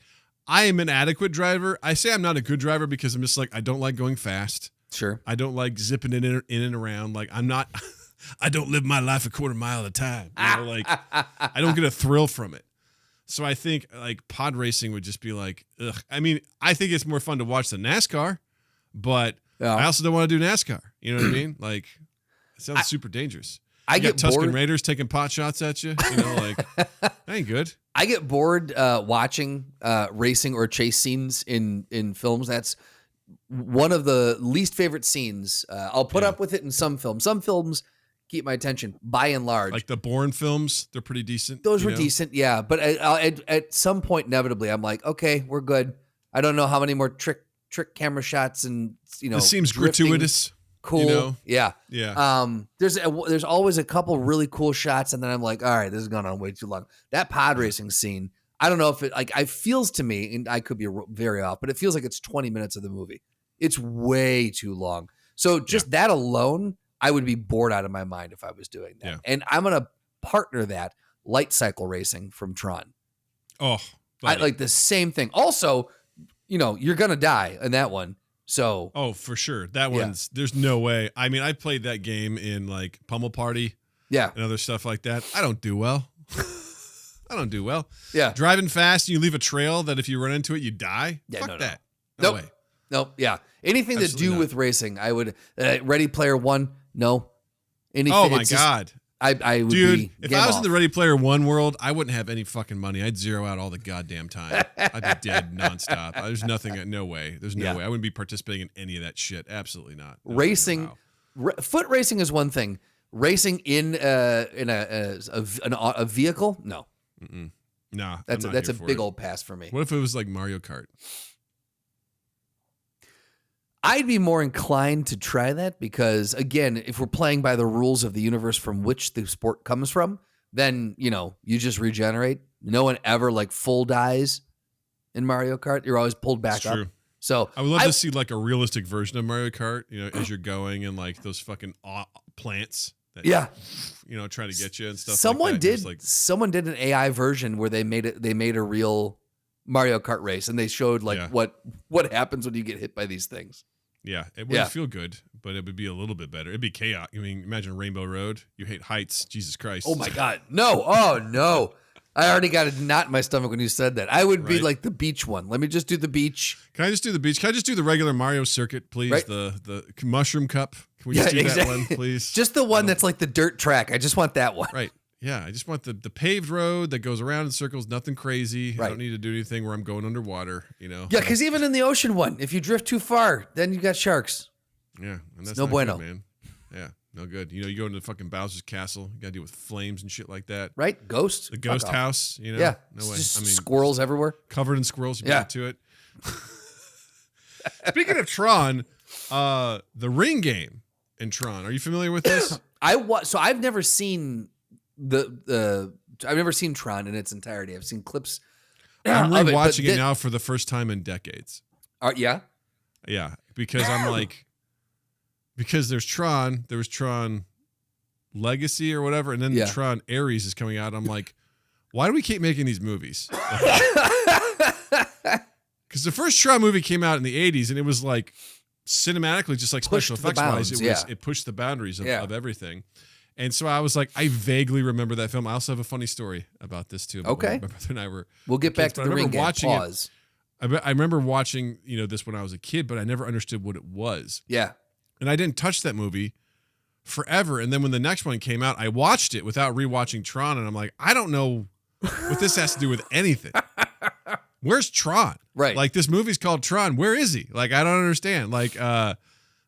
Speaker 2: I am an adequate driver. I say I'm not a good driver because I'm just like, I don't like going fast.
Speaker 3: Sure.
Speaker 2: I don't like zipping in and around. Like I'm not, I don't live my life a quarter mile at a time. You know, like I don't get a thrill from it. So I think like pod racing would just be like, ugh. I mean, I think it's more fun to watch than NASCAR, but
Speaker 3: Yeah.
Speaker 2: I also don't want to do NASCAR. You know what I mean? Like it sounds super dangerous.
Speaker 3: I
Speaker 2: You got
Speaker 3: get
Speaker 2: Tuscan
Speaker 3: bored.
Speaker 2: Raiders taking pot shots at you. You know, like that ain't good.
Speaker 3: I get bored watching racing or chase scenes in films. That's one of the least favorite scenes. I'll put
Speaker 2: Yeah.
Speaker 3: up with it in some films. Some films keep my attention by and large.
Speaker 2: Like the Bourne films, they're pretty decent.
Speaker 3: Those
Speaker 2: you
Speaker 3: were
Speaker 2: know?
Speaker 3: decent, yeah. But at some point, inevitably, I'm like, okay, we're good. I don't know how many more trick camera shots and
Speaker 2: This seems
Speaker 3: drifting.
Speaker 2: gratuitous.
Speaker 3: Cool,
Speaker 2: you know?
Speaker 3: yeah.
Speaker 2: Yeah.
Speaker 3: There's always a couple really cool shots, and then I'm like, all right, this is going on way too long. That pod racing scene, I don't know if it feels to me, and I could be very off, but it feels like it's 20 minutes of the movie. It's way too long. So just that alone, I would be bored out of my mind if I was doing that.
Speaker 2: Yeah.
Speaker 3: And I'm gonna partner that light cycle racing from Tron.
Speaker 2: Oh,
Speaker 3: I
Speaker 2: buddy.
Speaker 3: like the same thing. Also, you're gonna die in that one. So
Speaker 2: Oh, for sure. That
Speaker 3: Yeah.
Speaker 2: one's, there's no way. I mean, I played that game in like Pummel Party
Speaker 3: yeah,
Speaker 2: and other stuff like that. I don't do well. I don't do well.
Speaker 3: yeah.
Speaker 2: Driving fast, you leave a trail that if you run into it, you die.
Speaker 3: Yeah,
Speaker 2: Fuck
Speaker 3: no.
Speaker 2: that. No
Speaker 3: Nope.
Speaker 2: way.
Speaker 3: Nope. Yeah. Anything to
Speaker 2: Absolutely
Speaker 3: do
Speaker 2: not.
Speaker 3: with racing, I would. Ready Player One, no. Anything.
Speaker 2: Oh my
Speaker 3: it's just-
Speaker 2: God.
Speaker 3: I would
Speaker 2: Dude,
Speaker 3: be.
Speaker 2: if
Speaker 3: game
Speaker 2: I was
Speaker 3: off.
Speaker 2: in the Ready Player One world, I wouldn't have any fucking money. I'd zero out all the goddamn time. I'd be dead nonstop. There's nothing. No way. There's no
Speaker 3: Yeah.
Speaker 2: way. I wouldn't be participating in any of that shit. Absolutely not. No way, no
Speaker 3: Racing,
Speaker 2: how.
Speaker 3: foot racing is one thing. Racing in a vehicle, no.
Speaker 2: Mm-mm. Nah,
Speaker 3: That's
Speaker 2: I'm not
Speaker 3: that's a
Speaker 2: here for
Speaker 3: big
Speaker 2: it.
Speaker 3: old pass for me.
Speaker 2: What if it was like Mario Kart?
Speaker 3: I'd be more inclined to try that because, again, if we're playing by the rules of the universe from which the sport comes from, then, you just regenerate. No one ever full dies in Mario Kart. You're always pulled back
Speaker 2: It's
Speaker 3: up.
Speaker 2: true.
Speaker 3: So
Speaker 2: I would love to see like a realistic version of Mario Kart, as you're going and like those fucking plants that
Speaker 3: yeah,
Speaker 2: try to get you and stuff.
Speaker 3: someone
Speaker 2: like that.
Speaker 3: did.
Speaker 2: Just like,
Speaker 3: Someone did an AI version where they made a real Mario Kart race, and they showed
Speaker 2: Yeah.
Speaker 3: what happens when you get hit by these things.
Speaker 2: yeah, it wouldn't
Speaker 3: Yeah.
Speaker 2: feel good, but it would be a little bit better. It'd be chaos. I mean, imagine Rainbow Road. You hate heights, Jesus Christ.
Speaker 3: Oh my God, no! Oh no! I already got a knot in my stomach when you said that. I would be
Speaker 2: Right.
Speaker 3: like the beach one. Let me just do the beach.
Speaker 2: Can I just do the beach? Can I just do the regular Mario circuit, please?
Speaker 3: Right.
Speaker 2: The mushroom cup. Can we just do that one, please?
Speaker 3: Just the one that's like the dirt track. I just want that one.
Speaker 2: Right. Yeah, I just want the paved road that goes around in circles, nothing crazy. I
Speaker 3: Right.
Speaker 2: don't need to do anything where I'm going underwater, you know?
Speaker 3: Yeah, because even in the ocean one, if you drift too far, then you got sharks.
Speaker 2: Yeah, and that's
Speaker 3: no
Speaker 2: not
Speaker 3: bueno.
Speaker 2: good, man. Yeah, no good. You know, you go into the fucking Bowser's castle, you got to deal with flames and shit like that.
Speaker 3: Right? Ghosts.
Speaker 2: The ghost
Speaker 3: Fuck off.
Speaker 2: house, you know?
Speaker 3: Yeah.
Speaker 2: No
Speaker 3: It's
Speaker 2: way.
Speaker 3: just
Speaker 2: I mean,
Speaker 3: squirrels everywhere.
Speaker 2: covered in squirrels. You
Speaker 3: Yeah.
Speaker 2: get to it. Speaking of Tron, the ring game in Tron. Are you familiar with this?
Speaker 3: So I've never seen I've never seen Tron in its entirety. I've seen clips.
Speaker 2: I'm
Speaker 3: of
Speaker 2: rewatching
Speaker 3: but
Speaker 2: it now for the first time in decades.
Speaker 3: Yeah.
Speaker 2: Yeah, because I'm like, because there was Tron Legacy or whatever, and then
Speaker 3: Yeah.
Speaker 2: Tron Ares is coming out. I'm like, why do we keep making these movies? Because the first Tron movie came out in the 80s, and it was like cinematically, just like
Speaker 3: Pushed
Speaker 2: special
Speaker 3: the
Speaker 2: effects wise,
Speaker 3: bounds,
Speaker 2: it pushed the boundaries
Speaker 3: Yeah.
Speaker 2: of everything. And so I was like, I vaguely remember that film. I also have a funny story about this too.
Speaker 3: Okay.
Speaker 2: My brother and I were.
Speaker 3: We'll get back
Speaker 2: kids,
Speaker 3: to
Speaker 2: but
Speaker 3: the
Speaker 2: I
Speaker 3: ring
Speaker 2: remember
Speaker 3: game.
Speaker 2: watching it.
Speaker 3: Pause.
Speaker 2: I remember watching, this when I was a kid, but I never understood what it was.
Speaker 3: Yeah.
Speaker 2: And I didn't touch that movie forever. And then when the next one came out, I watched it without rewatching Tron, and I'm like, I don't know what this has to do with anything. Where's Tron?
Speaker 3: Right.
Speaker 2: Like, this movie's called Tron. Where is he? Like, I don't understand. Like, I'm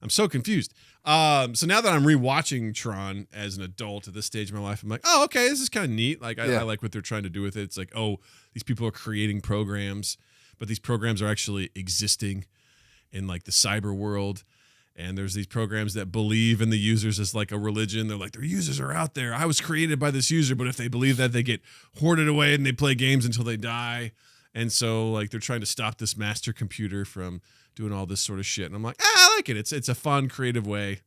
Speaker 2: so confused. So now that I'm rewatching Tron as an adult at this stage of my life, I'm like, oh, okay, this is kind of neat. Like, I like what they're trying to do with it. It's like, oh, these people are creating programs, but these programs are actually existing in like the cyber world. And there's these programs that believe in the users as like a religion. They're like, their users are out there. I was created by this user, but if they believe that, they get hoarded away and they play games until they die. And so like they're trying to stop this master computer from doing all this sort of shit. And I'm like, I like it. It's a fun, creative way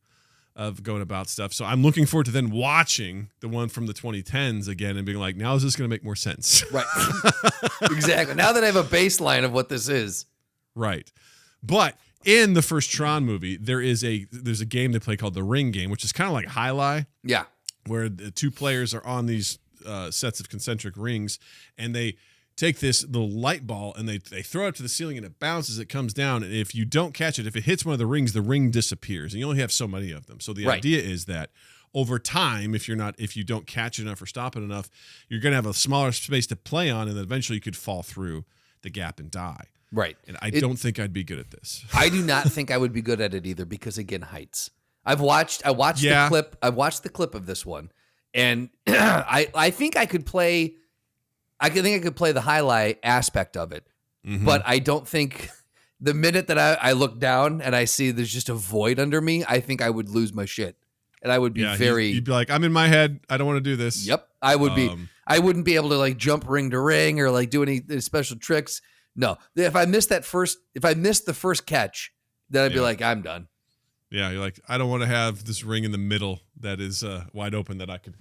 Speaker 2: of going about stuff. So I'm looking forward to then watching the one from the 2010s again and being like, now is this going to make more sense?
Speaker 3: Right. Exactly. Now that I have a baseline of what this is.
Speaker 2: Right. But in the first Tron movie, there's a game they play called the Ring Game, which is kind of like High-Lie,
Speaker 3: Yeah.
Speaker 2: where the two players are on these sets of concentric rings, and they take this little light ball and they throw it up to the ceiling and it bounces, it comes down, and if you don't catch it, if it hits one of the rings, the ring disappears, and you only have so many of them. So the idea is that over time, if you don't catch it enough or stop it enough, you're going to have a smaller space to play on, and then eventually you could fall through the gap and die.
Speaker 3: Right.
Speaker 2: And I don't think I'd be good at this.
Speaker 3: I do not think I would be good at it either because again, heights. I watched the clip. I watched the clip of this one, and I think I could play. I could play the highlight aspect of it, but I don't think the minute that I look down and I see there's just a void under me, I think I would lose my shit, and I would be
Speaker 2: You'd be like, I'm in my head. I don't want to do this.
Speaker 3: Yep, I would be. I wouldn't be able to like jump ring to ring or like do any special tricks. No, if I missed the first catch, then I'd be like, I'm done.
Speaker 2: Yeah, you're like, I don't want to have this ring in the middle that is wide open that I could.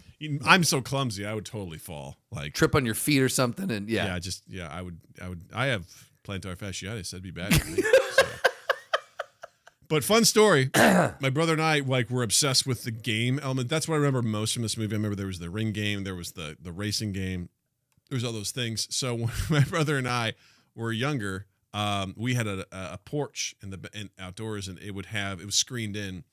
Speaker 2: I'm so clumsy, I would totally fall. Like
Speaker 3: Trip on your feet or something, and
Speaker 2: I would. I have plantar fasciitis. That'd be bad for me. So. But fun story. My brother and I were obsessed with the game element. That's what I remember most from this movie. I remember there was the ring game, there was the racing game, there was all those things. So when my brother and I were younger, we had a porch in outdoors, and it was screened in.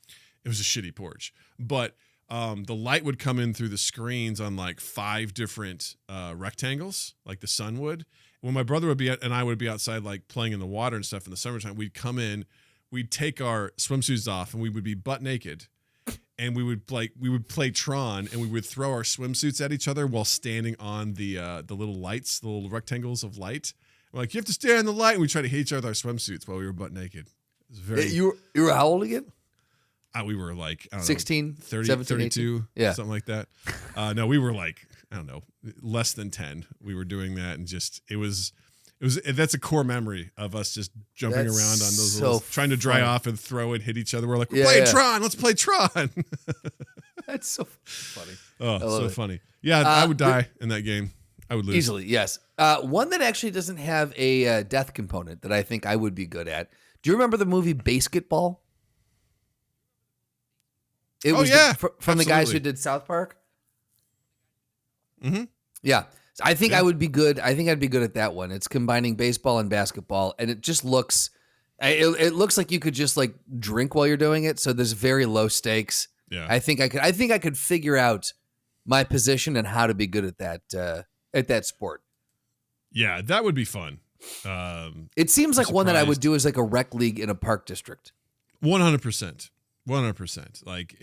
Speaker 2: It was a shitty porch, but the light would come in through the screens on like 5 different rectangles, like the sun would. When my brother and I would be outside like playing in the water and stuff in the summertime, we'd come in, we'd take our swimsuits off, and we would be butt naked, and we would play Tron, and we would throw our swimsuits at each other while standing on the little lights, the little rectangles of light. We're like, you have to stay on the light, and we try to hit each other with our swimsuits while we were butt naked. It was very.
Speaker 3: You were how old again?
Speaker 2: We were like, I don't
Speaker 3: 16,
Speaker 2: know, 30,
Speaker 3: 17,
Speaker 2: 32,
Speaker 3: 18?
Speaker 2: something like that. No, we were like, I don't know, less than 10. We were doing that, and just it was. That's a core memory of us just jumping around on those little, trying to dry off and throw and hit each other. We're like, we're playing Tron. Let's play Tron.
Speaker 3: That's so funny.
Speaker 2: Oh, so
Speaker 3: it.
Speaker 2: funny. Yeah, I would die in that game. I would lose.
Speaker 3: Easily, yes. One that actually doesn't have a death component that I think I would be good at. Do you remember the movie BASEketball? It was from the guys who did South Park.
Speaker 2: Mm-hmm.
Speaker 3: Yeah. I think I would be good. I think I'd be good at that one. It's combining baseball and basketball, and it just looks. It looks like you could just like drink while you're doing it. So there's very low stakes.
Speaker 2: Yeah.
Speaker 3: I think I could figure out my position and how to be good at that sport.
Speaker 2: Yeah, that would be fun.
Speaker 3: It seems like one that I would do as like a rec league in a park district.
Speaker 2: 100%. 100%. Like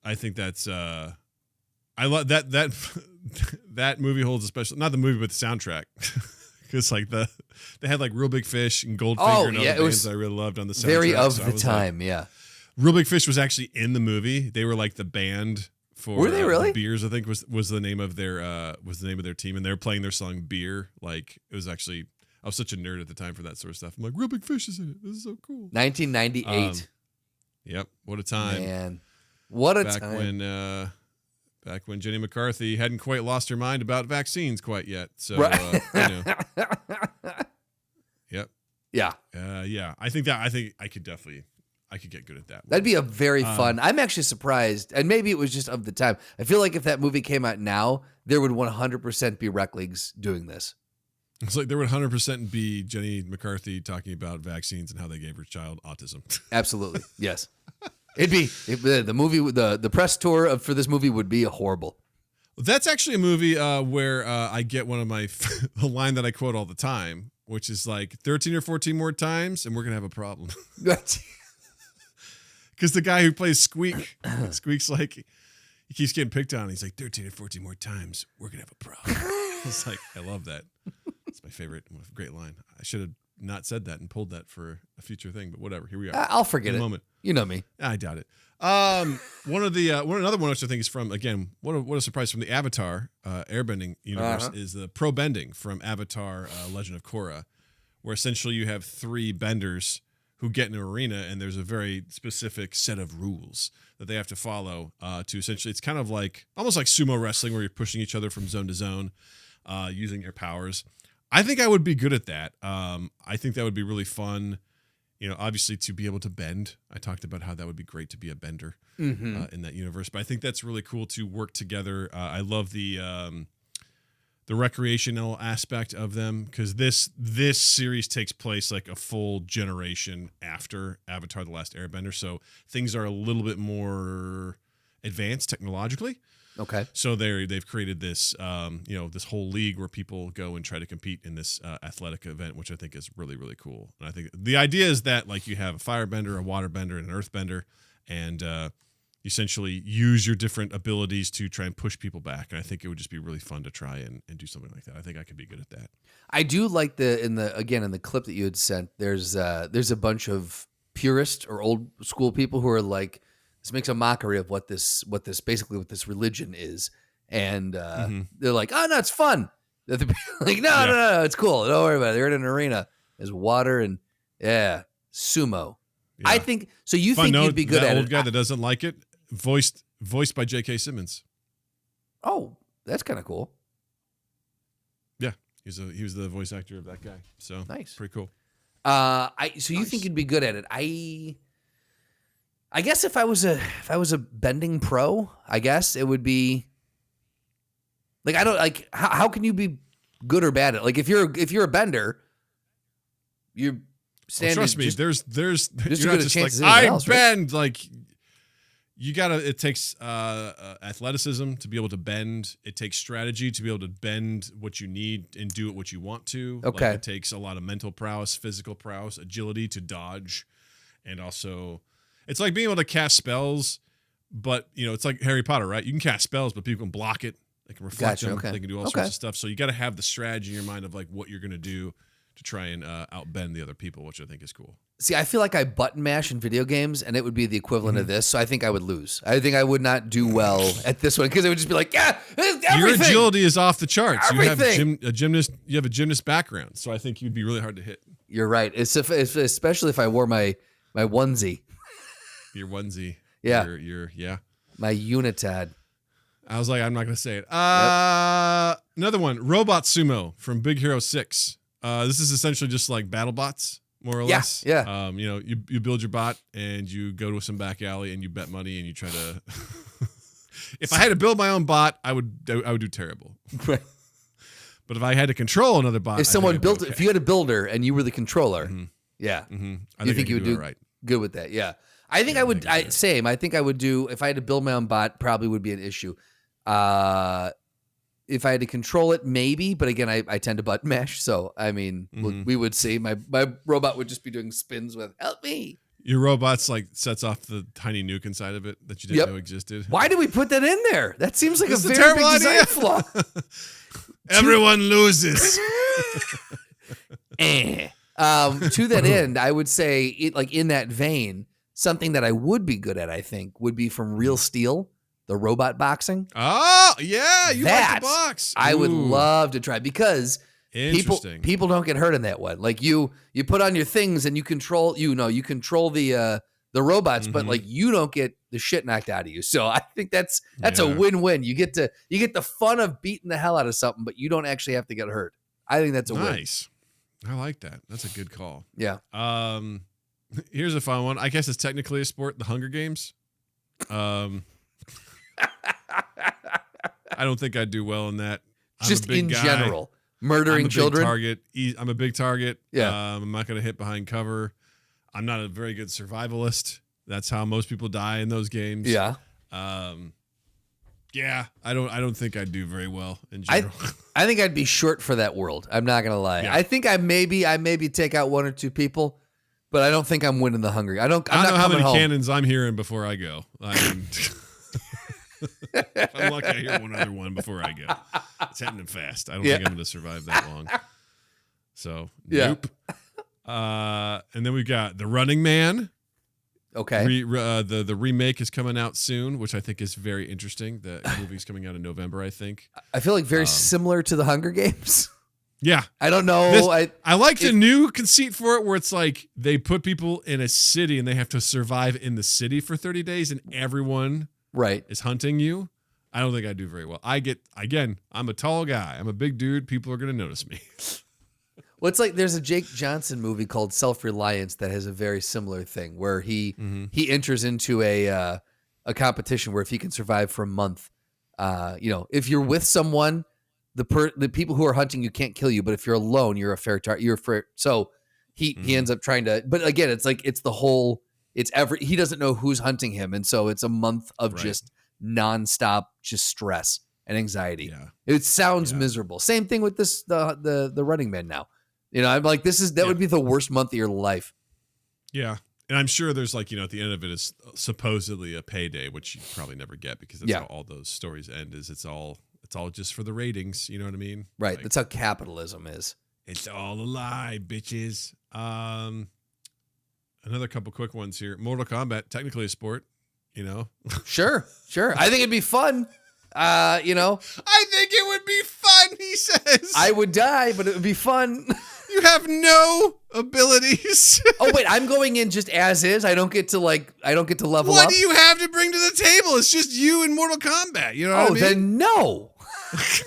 Speaker 2: I think that's I love that that movie holds a special, not the movie but the soundtrack. Cuz like they had like Real Big Fish and Goldfinger and other bands I really loved on the soundtrack.
Speaker 3: Very of the time, like, yeah.
Speaker 2: Real Big Fish was actually in the movie. They were like the band for
Speaker 3: Were they really?
Speaker 2: Beers, I think was the name of their team, and they were playing their song Beer. Like it was actually, I was such a nerd at the time for that sort of stuff. I'm like, Real Big Fish is in it. This is so cool.
Speaker 3: 1998.
Speaker 2: Yep, what a time.
Speaker 3: Man. What a time.
Speaker 2: Back when Jenny McCarthy hadn't quite lost her mind about vaccines quite yet. So, Yep.
Speaker 3: Yeah.
Speaker 2: Yeah. I think I could get good at that.
Speaker 3: That'd be a very fun. I'm actually surprised, and maybe it was just of the time. I feel like if that movie came out now, there would 100% be rec leagues doing this.
Speaker 2: It's like there would 100% be Jenny McCarthy talking about vaccines and how they gave her child autism.
Speaker 3: Absolutely. Yes. The movie, the press tour for this movie would be horrible.
Speaker 2: That's actually a movie where I get one of my a line that I quote all the time, which is like 13 or 14 more times and we're going to have a problem. Because the guy who plays Squeak's like, he keeps getting picked on. He's like 13 or 14 more times, we're going to have a problem. It's like, I love that. It's my favorite. Great line. I should have not said that and pulled that for a future thing, but whatever. Here we are.
Speaker 3: I'll forget
Speaker 2: in a
Speaker 3: it.
Speaker 2: moment.
Speaker 3: You know me.
Speaker 2: I doubt it. Another one which I think is from, again, what a surprise, from the Avatar airbending universe is the pro bending from Avatar Legend of Korra, where essentially you have 3 benders who get in an arena and there's a very specific set of rules that they have to follow to essentially, it's kind of like almost like sumo wrestling where you're pushing each other from zone to zone using your powers. I think I would be good at that. I think that would be really fun. Obviously to be able to bend. I talked about how that would be great to be a bender in that universe. But I think that's really cool to work together. I love the recreational aspect of them because this series takes place like a full generation after Avatar: The Last Airbender. So things are a little bit more advanced technologically.
Speaker 3: Okay.
Speaker 2: So they've created this, this whole league where people go and try to compete in this athletic event, which I think is really, really cool. And I think the idea is that like you have a firebender, a waterbender, and an earthbender, and you essentially use your different abilities to try and push people back. And I think it would just be really fun to try and do something like that. I think I could be good at that. I
Speaker 3: do like in the clip that you had sent, there's a bunch of purist or old school people who are like, this makes a mockery of what this religion is, and they're like, "Oh no, it's fun." Like, no, it's cool. Don't worry about it. They're in an arena. There's water and sumo. Yeah. I think so. You think you'd be good at it?
Speaker 2: Old guy that doesn't like it, voiced by J.K. Simmons.
Speaker 3: Oh, that's kind of cool.
Speaker 2: Yeah, he was the voice actor of that guy. So
Speaker 3: nice,
Speaker 2: pretty cool.
Speaker 3: You think you'd be good at it? I guess if I was a bending pro, I guess it would be like, I don't like, how can you be good or bad at it? Like if you're a bender, you're standing.
Speaker 2: Trust me, there's
Speaker 3: you're not just like
Speaker 2: I bend, right? Like you gotta. It takes athleticism to be able to bend. It takes strategy to be able to bend what you need and do it what you want to.
Speaker 3: Okay.
Speaker 2: Like, it takes a lot of mental prowess, physical prowess, agility to dodge, and also. It's like being able to cast spells, but it's like Harry Potter, right? You can cast spells, but people can block it. They can reflect them. Okay. They can do all sorts of stuff. So you got to have the strategy in your mind of like what you're going to do to try and outbend the other people, which I think is cool.
Speaker 3: See, I feel like I button mash in video games, and it would be the equivalent of this. So I think I would lose. I think I would not do well at this one because it would just be like, everything.
Speaker 2: Your agility is off the charts.
Speaker 3: Everything.
Speaker 2: You have a gymnast background, so I think you'd be really hard to hit.
Speaker 3: You're right. It's especially if I wore my onesie.
Speaker 2: Your onesie.
Speaker 3: Yeah.
Speaker 2: Your
Speaker 3: my unitad.
Speaker 2: I was like, I'm not going to say it. Another one, Robot Sumo from Big Hero 6. This is essentially just like battle bots, more or less.
Speaker 3: Yeah.
Speaker 2: You build your bot and you go to some back alley and you bet money and you try to. If I had to build my own bot, I would do terrible. But if I had to control another bot,
Speaker 3: If someone built it, if you had a builder and you were the controller, yeah,
Speaker 2: I
Speaker 3: you think you would do
Speaker 2: right.
Speaker 3: good with that? Yeah, I think I would. Same. I think I would do if I had to build my own bot. Probably would be an issue. If I had to control it, maybe. But again, I tend to button mash. So I mean, we would see my robot would just be doing spins with "Help me."
Speaker 2: Your robot's like sets off the tiny nuke inside of it that you didn't know existed.
Speaker 3: Why did we put that in there? That seems like a very
Speaker 2: terrible
Speaker 3: big
Speaker 2: idea.
Speaker 3: design flaw.
Speaker 2: Everyone loses.
Speaker 3: To that end, I would say, in that vein, something that I would be good at, I think, would be from Real Steel, the robot boxing.
Speaker 2: Oh, yeah. You like the box.
Speaker 3: I would love to try because people don't get hurt in that one. Like you put on your things and you control the robots, but like you don't get the shit knocked out of you. So I think that's a win-win. You get the fun of beating the hell out of something, but you don't actually have to get hurt. I think that's a win.
Speaker 2: Nice. I like that. That's a good call.
Speaker 3: Yeah.
Speaker 2: Here's a fun one. I guess it's technically a sport, the Hunger Games. I don't think I'd do well in that.
Speaker 3: Just in general, murdering children.
Speaker 2: I'm a big target.
Speaker 3: Yeah.
Speaker 2: I'm not going to hit behind cover. I'm not a very good survivalist. That's how most people die in those games.
Speaker 3: Yeah.
Speaker 2: Yeah. I don't think I'd do very well in general.
Speaker 3: I think I'd be short for that world. I'm not gonna lie. Yeah. I think I maybe take out one or two people, but I don't think I'm winning the Hunger. I don't know
Speaker 2: how many cannons I'm hearing before I go. I mean, if I'm lucky, I hear one other one before I go. It's happening fast. I don't think I'm going to survive that long. So, nope. And then we got The Running Man.
Speaker 3: Okay.
Speaker 2: The remake is coming out soon, which I think is very interesting. The movie's coming out in November, I think.
Speaker 3: I feel like very similar to the Hunger Games.
Speaker 2: Yeah.
Speaker 3: I don't know.
Speaker 2: I like the new conceit for it where it's like they put people in a city and they have to survive in the city for 30 days and everyone is hunting you. I don't think I do very well. I'm a tall guy. I'm a big dude. People are going to notice me.
Speaker 3: Well, it's like there's a Jake Johnson movie called Self-Reliance that has a very similar thing where he enters into a competition where if he can survive for a month, if you're with someone, the people who are hunting you can't kill you, but if you're alone, you're a fair target. So he ends up trying to. But again, it's like he doesn't know who's hunting him, and so it's a month of just nonstop just stress and anxiety. Yeah. It sounds miserable. Same thing with this the Running Man now. I'm like, that would be the worst month of your life. Yeah.
Speaker 2: And I'm sure there's at the end of it is supposedly a payday, which you probably never get because that's how all those stories end is it's all just for the ratings. You know what I mean?
Speaker 3: Right. That's how capitalism is.
Speaker 2: It's all a lie, bitches. Another couple quick ones here. Mortal Kombat, technically a sport,
Speaker 3: Sure. I think it'd be fun.
Speaker 2: I think it would be fun, he says.
Speaker 3: I would die, but it would be fun.
Speaker 2: You have no abilities.
Speaker 3: Oh wait, I'm going in just as is. I don't get to level up.
Speaker 2: What do you have to bring to the table? It's just you in Mortal Kombat. You know what I mean?
Speaker 3: Then no.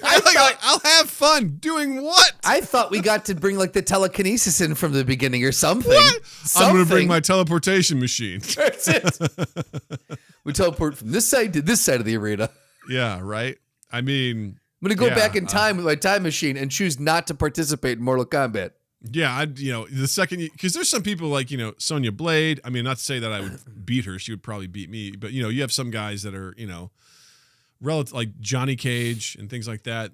Speaker 2: I'll have fun doing what?
Speaker 3: I thought we got to bring the telekinesis in from the beginning or something.
Speaker 2: What? I'm going to bring my teleportation machine.
Speaker 3: That's it. We teleport from this side to this side of the arena.
Speaker 2: Yeah, right? I mean,
Speaker 3: I'm going to go back in time with my time machine and choose not to participate in Mortal Kombat.
Speaker 2: Yeah, the second, because there's some people like, Sonya Blade. I mean, not to say that I would beat her. She would probably beat me. But, you have some guys that are, relative like Johnny Cage and things like that.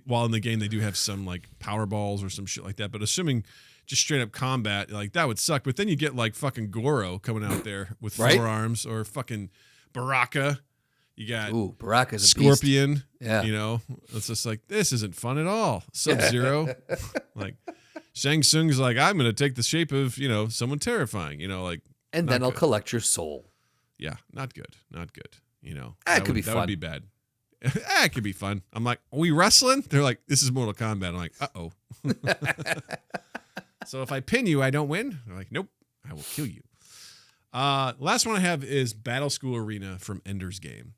Speaker 2: While in the game, they do have some power balls or some shit like that. But assuming just straight up combat, that would suck. But then you get fucking Goro coming out there with forearms or fucking Baraka. You got
Speaker 3: Baraka's a
Speaker 2: Scorpion.
Speaker 3: Beast. Yeah.
Speaker 2: It's just this isn't fun at all. Sub-Zero. Shang Tsung's I'm going to take the shape of, someone terrifying,
Speaker 3: and then I'll collect your soul.
Speaker 2: Yeah. Not good.
Speaker 3: That could be fun.
Speaker 2: That would be bad. It could be fun. I'm like, are we wrestling? They're like, this is Mortal Kombat. I'm like, uh-oh. So if I pin you, I don't win? They're like, nope, I will kill you. Last one I have is Battle School Arena from Ender's Game.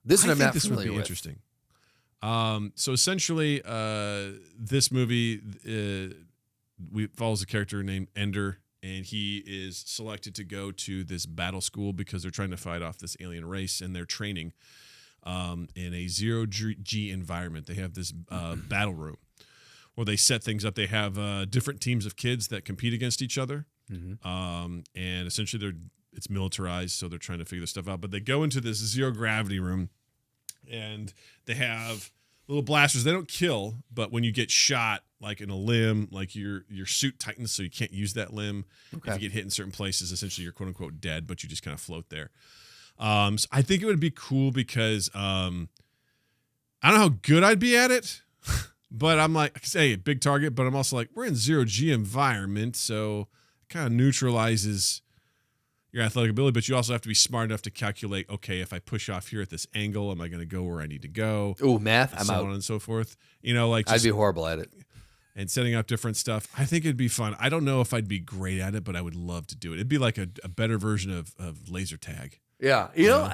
Speaker 3: This one I'm not
Speaker 2: this would
Speaker 3: familiar
Speaker 2: be
Speaker 3: with.
Speaker 2: Interesting. So essentially, this movie follows a character named Ender, and he is selected to go to this battle school because they're trying to fight off this alien race, and they're training in a zero-G environment. They have this battle room where they set things up. They have different teams of kids that compete against each other. And essentially it's militarized, so they're trying to figure this stuff out. But they go into this zero-gravity room, and they have little blasters. They don't kill, but when you get shot, like in a limb, like your suit tightens so you can't use that limb. Okay. If you get hit in certain places, essentially you're quote-unquote dead, but you just kind of float there. So I think it would be cool because I don't know how good I'd be at it, but I'm like, say, big target, but I'm also like, we're in zero-G environment, so it kind of neutralizes your athletic ability, but you also have to be smart enough to calculate, okay, if I push off here at this angle, am I going to go where I need to go?
Speaker 3: Oh, math, I'm
Speaker 2: so
Speaker 3: out.
Speaker 2: On and so forth. You know, like
Speaker 3: I'd be horrible at it.
Speaker 2: And setting up different stuff. I think it'd be fun. I don't know if I'd be great at it, but I would love to do it. It'd be like a better version of laser tag.
Speaker 3: Yeah, you know,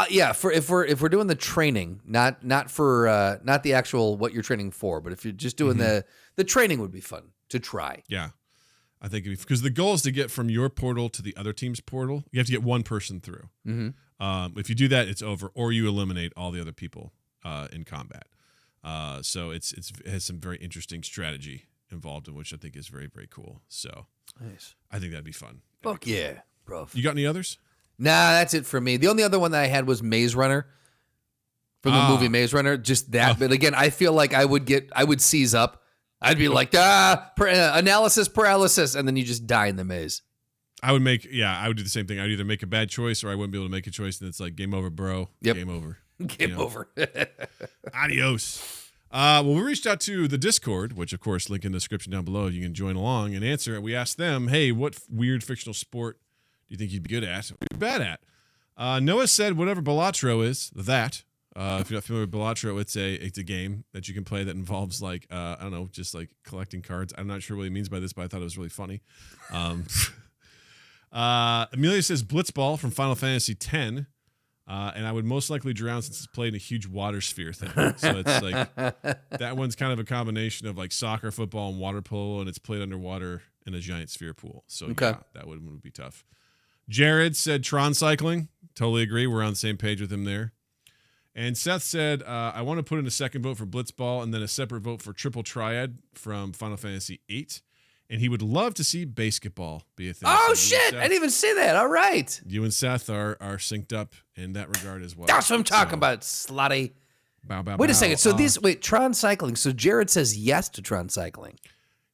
Speaker 3: yeah. For if we're doing the training, not the actual what you're training for, but if you're just doing the training, would be fun to try.
Speaker 2: Yeah. I think because the goal is to get from your portal to the other team's portal. You have to get one person through. If you do that, it's over, or you eliminate all the other people in combat. So it has some very interesting strategy involved in, which I think is very, very cool. So
Speaker 3: nice.
Speaker 2: I think that'd be fun.
Speaker 3: Fuck yeah, bro.
Speaker 2: You got any others?
Speaker 3: Nah, that's it for me. The only other one that I had was Maze Runner from the movie Maze Runner. Just that, but again, I feel like I would seize up. I'd be like, analysis paralysis, and then you just die in the maze.
Speaker 2: I would do the same thing. I'd either make a bad choice or I wouldn't be able to make a choice, and it's like, game over, bro.
Speaker 3: Yep.
Speaker 2: Game over.
Speaker 3: Game over.
Speaker 2: Adios. Well, we reached out to the Discord, which, of course, link in the description down below. You can join along and answer. We asked them, hey, what weird fictional sport do you think you'd be good at or be bad at? Noah said whatever Balatro is, that. If you're not familiar with Balatro, it's a game that you can play that involves like I don't know, just like collecting cards. I'm not sure what he means by this, but I thought it was really funny. Amelia says Blitzball from Final Fantasy X, and I would most likely drown since it's played in a huge water sphere thing. So it's like that one's kind of a combination of like soccer, football, and water polo, and it's played underwater in a giant sphere pool. So yeah, that would be tough. Jared said Tron cycling. Totally agree. We're on the same page with him there. And Seth said, I want to put in a second vote for Blitzball and then a separate vote for Triple Triad from Final Fantasy VIII. And he would love to see BASEketball be a thing.
Speaker 3: Oh, so shit. I didn't even say that. All right.
Speaker 2: You and Seth are synced up in that regard as well.
Speaker 3: That's what I'm talking about, slutty. Wait a second. So Tron cycling. So Jared says yes to Tron cycling.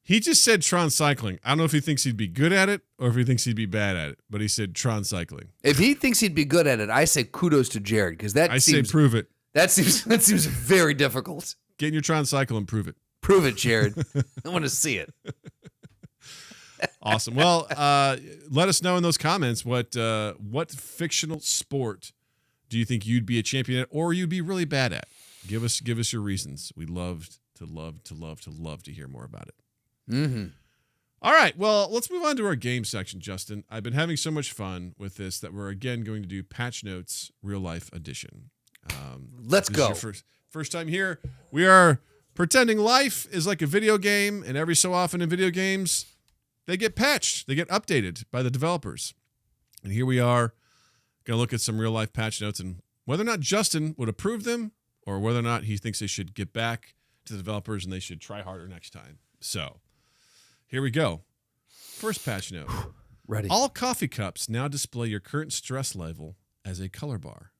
Speaker 2: He just said Tron cycling. I don't know if he thinks he'd be good at it or if he thinks he'd be bad at it, but he said Tron cycling.
Speaker 3: If he thinks he'd be good at it, I say kudos to Jared because I say
Speaker 2: prove it.
Speaker 3: That seems very difficult.
Speaker 2: Get in your Tron cycle and prove it.
Speaker 3: Prove it, Jared. I want to see it.
Speaker 2: Awesome. Well, let us know in those comments what fictional sport do you think you'd be a champion at or you'd be really bad at? Give us your reasons. We'd love to hear more about it. All right, well, let's move on to our game section, Justin. I've been having so much fun with this that we're again going to do Patch Notes Real Life Edition.
Speaker 3: Let's go.
Speaker 2: Your first time here. We are pretending life is like a video game, and every so often in video games, they get patched. They get updated by the developers. And here we are going to look at some real life patch notes and whether or not Justin would approve them or whether or not he thinks they should get back to the developers and they should try harder next time. So here we go. First patch note.
Speaker 3: Ready.
Speaker 2: All coffee cups now display your current stress level as a color bar.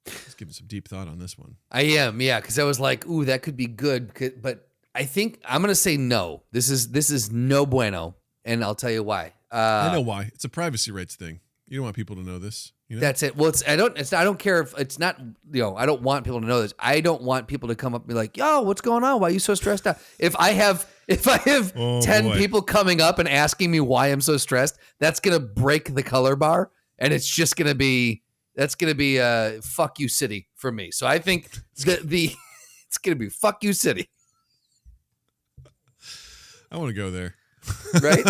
Speaker 2: Let's give it some deep thought on this one.
Speaker 3: I am, yeah, because I was like, ooh, that could be good. But I think I'm going to say no. This is no bueno, and I'll tell you why.
Speaker 2: I know why. It's a privacy rights thing. You don't want people to know this. You know?
Speaker 3: That's it. Well, I don't care if it's not, I don't want people to know this. I don't want people to come up and be like, yo, what's going on? Why are you so stressed out? If I have 10 people coming up and asking me why I'm so stressed, that's going to break the color bar. And it's just going to be, that's going to be a fuck you city for me. So I think it's going to be fuck you city.
Speaker 2: I want to go there.
Speaker 3: Right?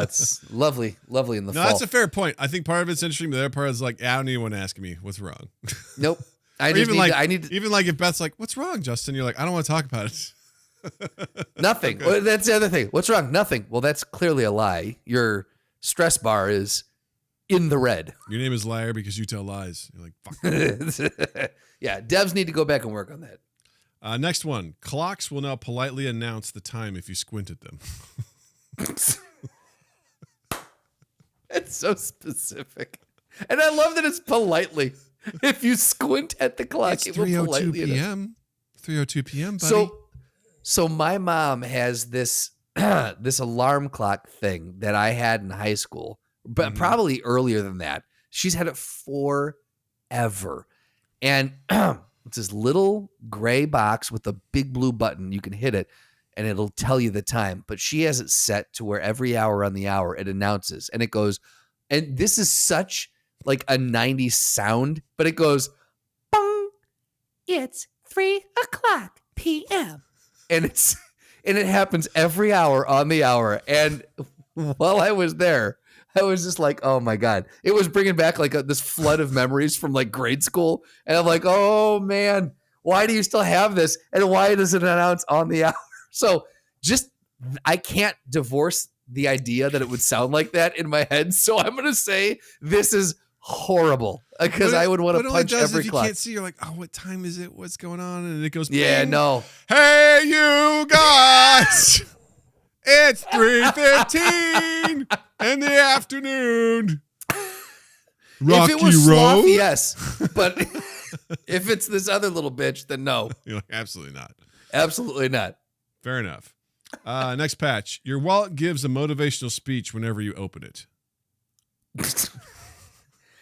Speaker 3: It's lovely in the fall.
Speaker 2: No, that's a fair point. I think part of it's interesting, but the other part is like, I don't need anyone asking me what's wrong.
Speaker 3: Nope.
Speaker 2: Even if Beth's like, what's wrong, Justin? You're like, I don't want to talk about it.
Speaker 3: Nothing. Okay. Well, that's the other thing. What's wrong? Nothing. Well, that's clearly a lie. Your stress bar is in the red.
Speaker 2: Your name is Liar because you tell lies. You're like, fuck.
Speaker 3: Yeah, devs need to go back and work on that.
Speaker 2: Next one. Clocks will now politely announce the time if you squint at them.
Speaker 3: It's so specific. And I love that it's politely. If you squint at the clock,
Speaker 2: It's
Speaker 3: it will
Speaker 2: 3:02
Speaker 3: politely announce.
Speaker 2: p.m. 3:02 p.m., buddy.
Speaker 3: So my mom has this this alarm clock thing that I had in high school, but probably earlier than that. She's had it forever. And it's this little gray box with a big blue button. You can hit it and it'll tell you the time. But she has it set to where every hour on the hour it announces. And it goes, and this is such like a 90s sound, but it goes, bong, it's 3:00 p.m. And it happens every hour on the hour. And while I was there, I was just like, oh my God. It was bringing back like this flood of memories from like grade school. And I'm like, oh man, why do you still have this? And why does it announce on the hour? So just, I can't divorce the idea that it would sound like that in my head. So I'm going to say this is horrible because I would want to punch every
Speaker 2: if
Speaker 3: clock.
Speaker 2: You can't see. You're like, oh, what time is it? What's going on? And it goes,
Speaker 3: Yeah,
Speaker 2: bing.
Speaker 3: no.
Speaker 2: Hey, you guys. It's 3:15 in the afternoon. Rocky
Speaker 3: if it was
Speaker 2: Road?
Speaker 3: sloth, yes. But if it's this other little bitch, then no.
Speaker 2: You're like, absolutely not.
Speaker 3: Absolutely not.
Speaker 2: Fair enough. Next patch. Your wallet gives a motivational speech whenever you open it.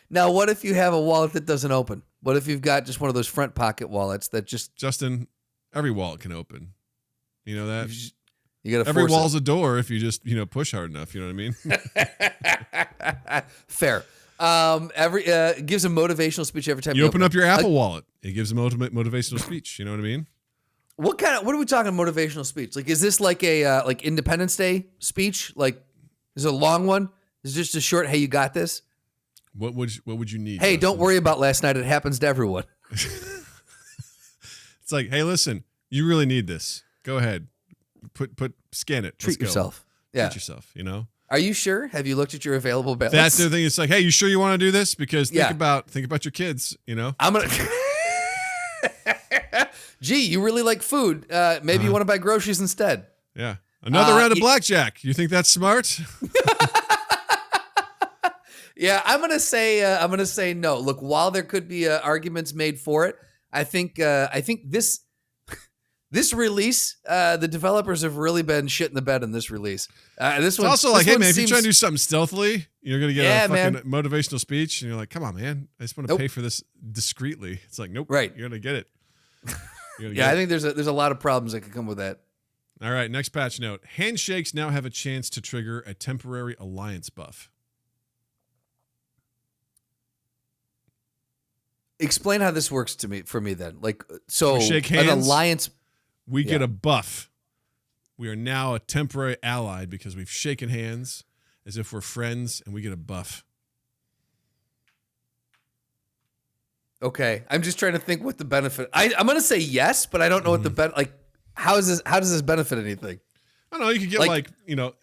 Speaker 3: Now, what if you have a wallet that doesn't open? What if you've got just one of those front pocket wallets that just...
Speaker 2: Justin, every wallet can open. You know that?
Speaker 3: You got to
Speaker 2: Every wall's a door if you just, push hard enough. You know what I mean?
Speaker 3: Fair. It gives a motivational speech every time
Speaker 2: You open up your Apple wallet. It gives a motivational speech. You know what I mean?
Speaker 3: What are we talking motivational speech? Like, is this like a like Independence Day speech? Like, is it a long one? Is it just a short, hey, you got this?
Speaker 2: What would you need?
Speaker 3: Hey,
Speaker 2: Justin?
Speaker 3: don't worry about last night. It happens to everyone.
Speaker 2: It's like, hey, listen, you really need this. Go ahead. Scan it.
Speaker 3: Treat yourself. Yeah.
Speaker 2: Treat yourself,
Speaker 3: Are you sure? Have you looked at your available balance?
Speaker 2: That's the thing. It's like, hey, you sure you want to do this? Because think
Speaker 3: Yeah.
Speaker 2: about your kids,
Speaker 3: I'm going to... Gee, you really like food. Maybe you want to buy groceries instead.
Speaker 2: Yeah. Another round of blackjack. You think that's smart?
Speaker 3: Yeah, I'm gonna say no. Look, while there could be arguments made for it, I think this release, the developers have really been shitting the bed in this release. This one
Speaker 2: also like,
Speaker 3: this
Speaker 2: hey
Speaker 3: one
Speaker 2: man, if you
Speaker 3: seems-
Speaker 2: try to do something stealthily, you're gonna get a fucking
Speaker 3: man.
Speaker 2: motivational speech, and you're like, come on, man, I just want to
Speaker 3: Nope.
Speaker 2: pay for this discreetly. It's like, nope,
Speaker 3: Right.
Speaker 2: You're gonna get it.
Speaker 3: Yeah, I think there's a lot of problems that could come with that.
Speaker 2: All right, next patch note: handshakes now have a chance to trigger a temporary alliance buff.
Speaker 3: Explain how this works for me then. Like, so
Speaker 2: We shake
Speaker 3: an
Speaker 2: hands.
Speaker 3: alliance.
Speaker 2: We get
Speaker 3: Yeah.
Speaker 2: a buff. We are now a temporary ally because we've shaken hands as if we're friends, and we get a buff.
Speaker 3: Okay, I'm just trying to think what the benefit. I'm gonna say yes, but I don't know what the like. How does this benefit anything?
Speaker 2: I don't know. You could get like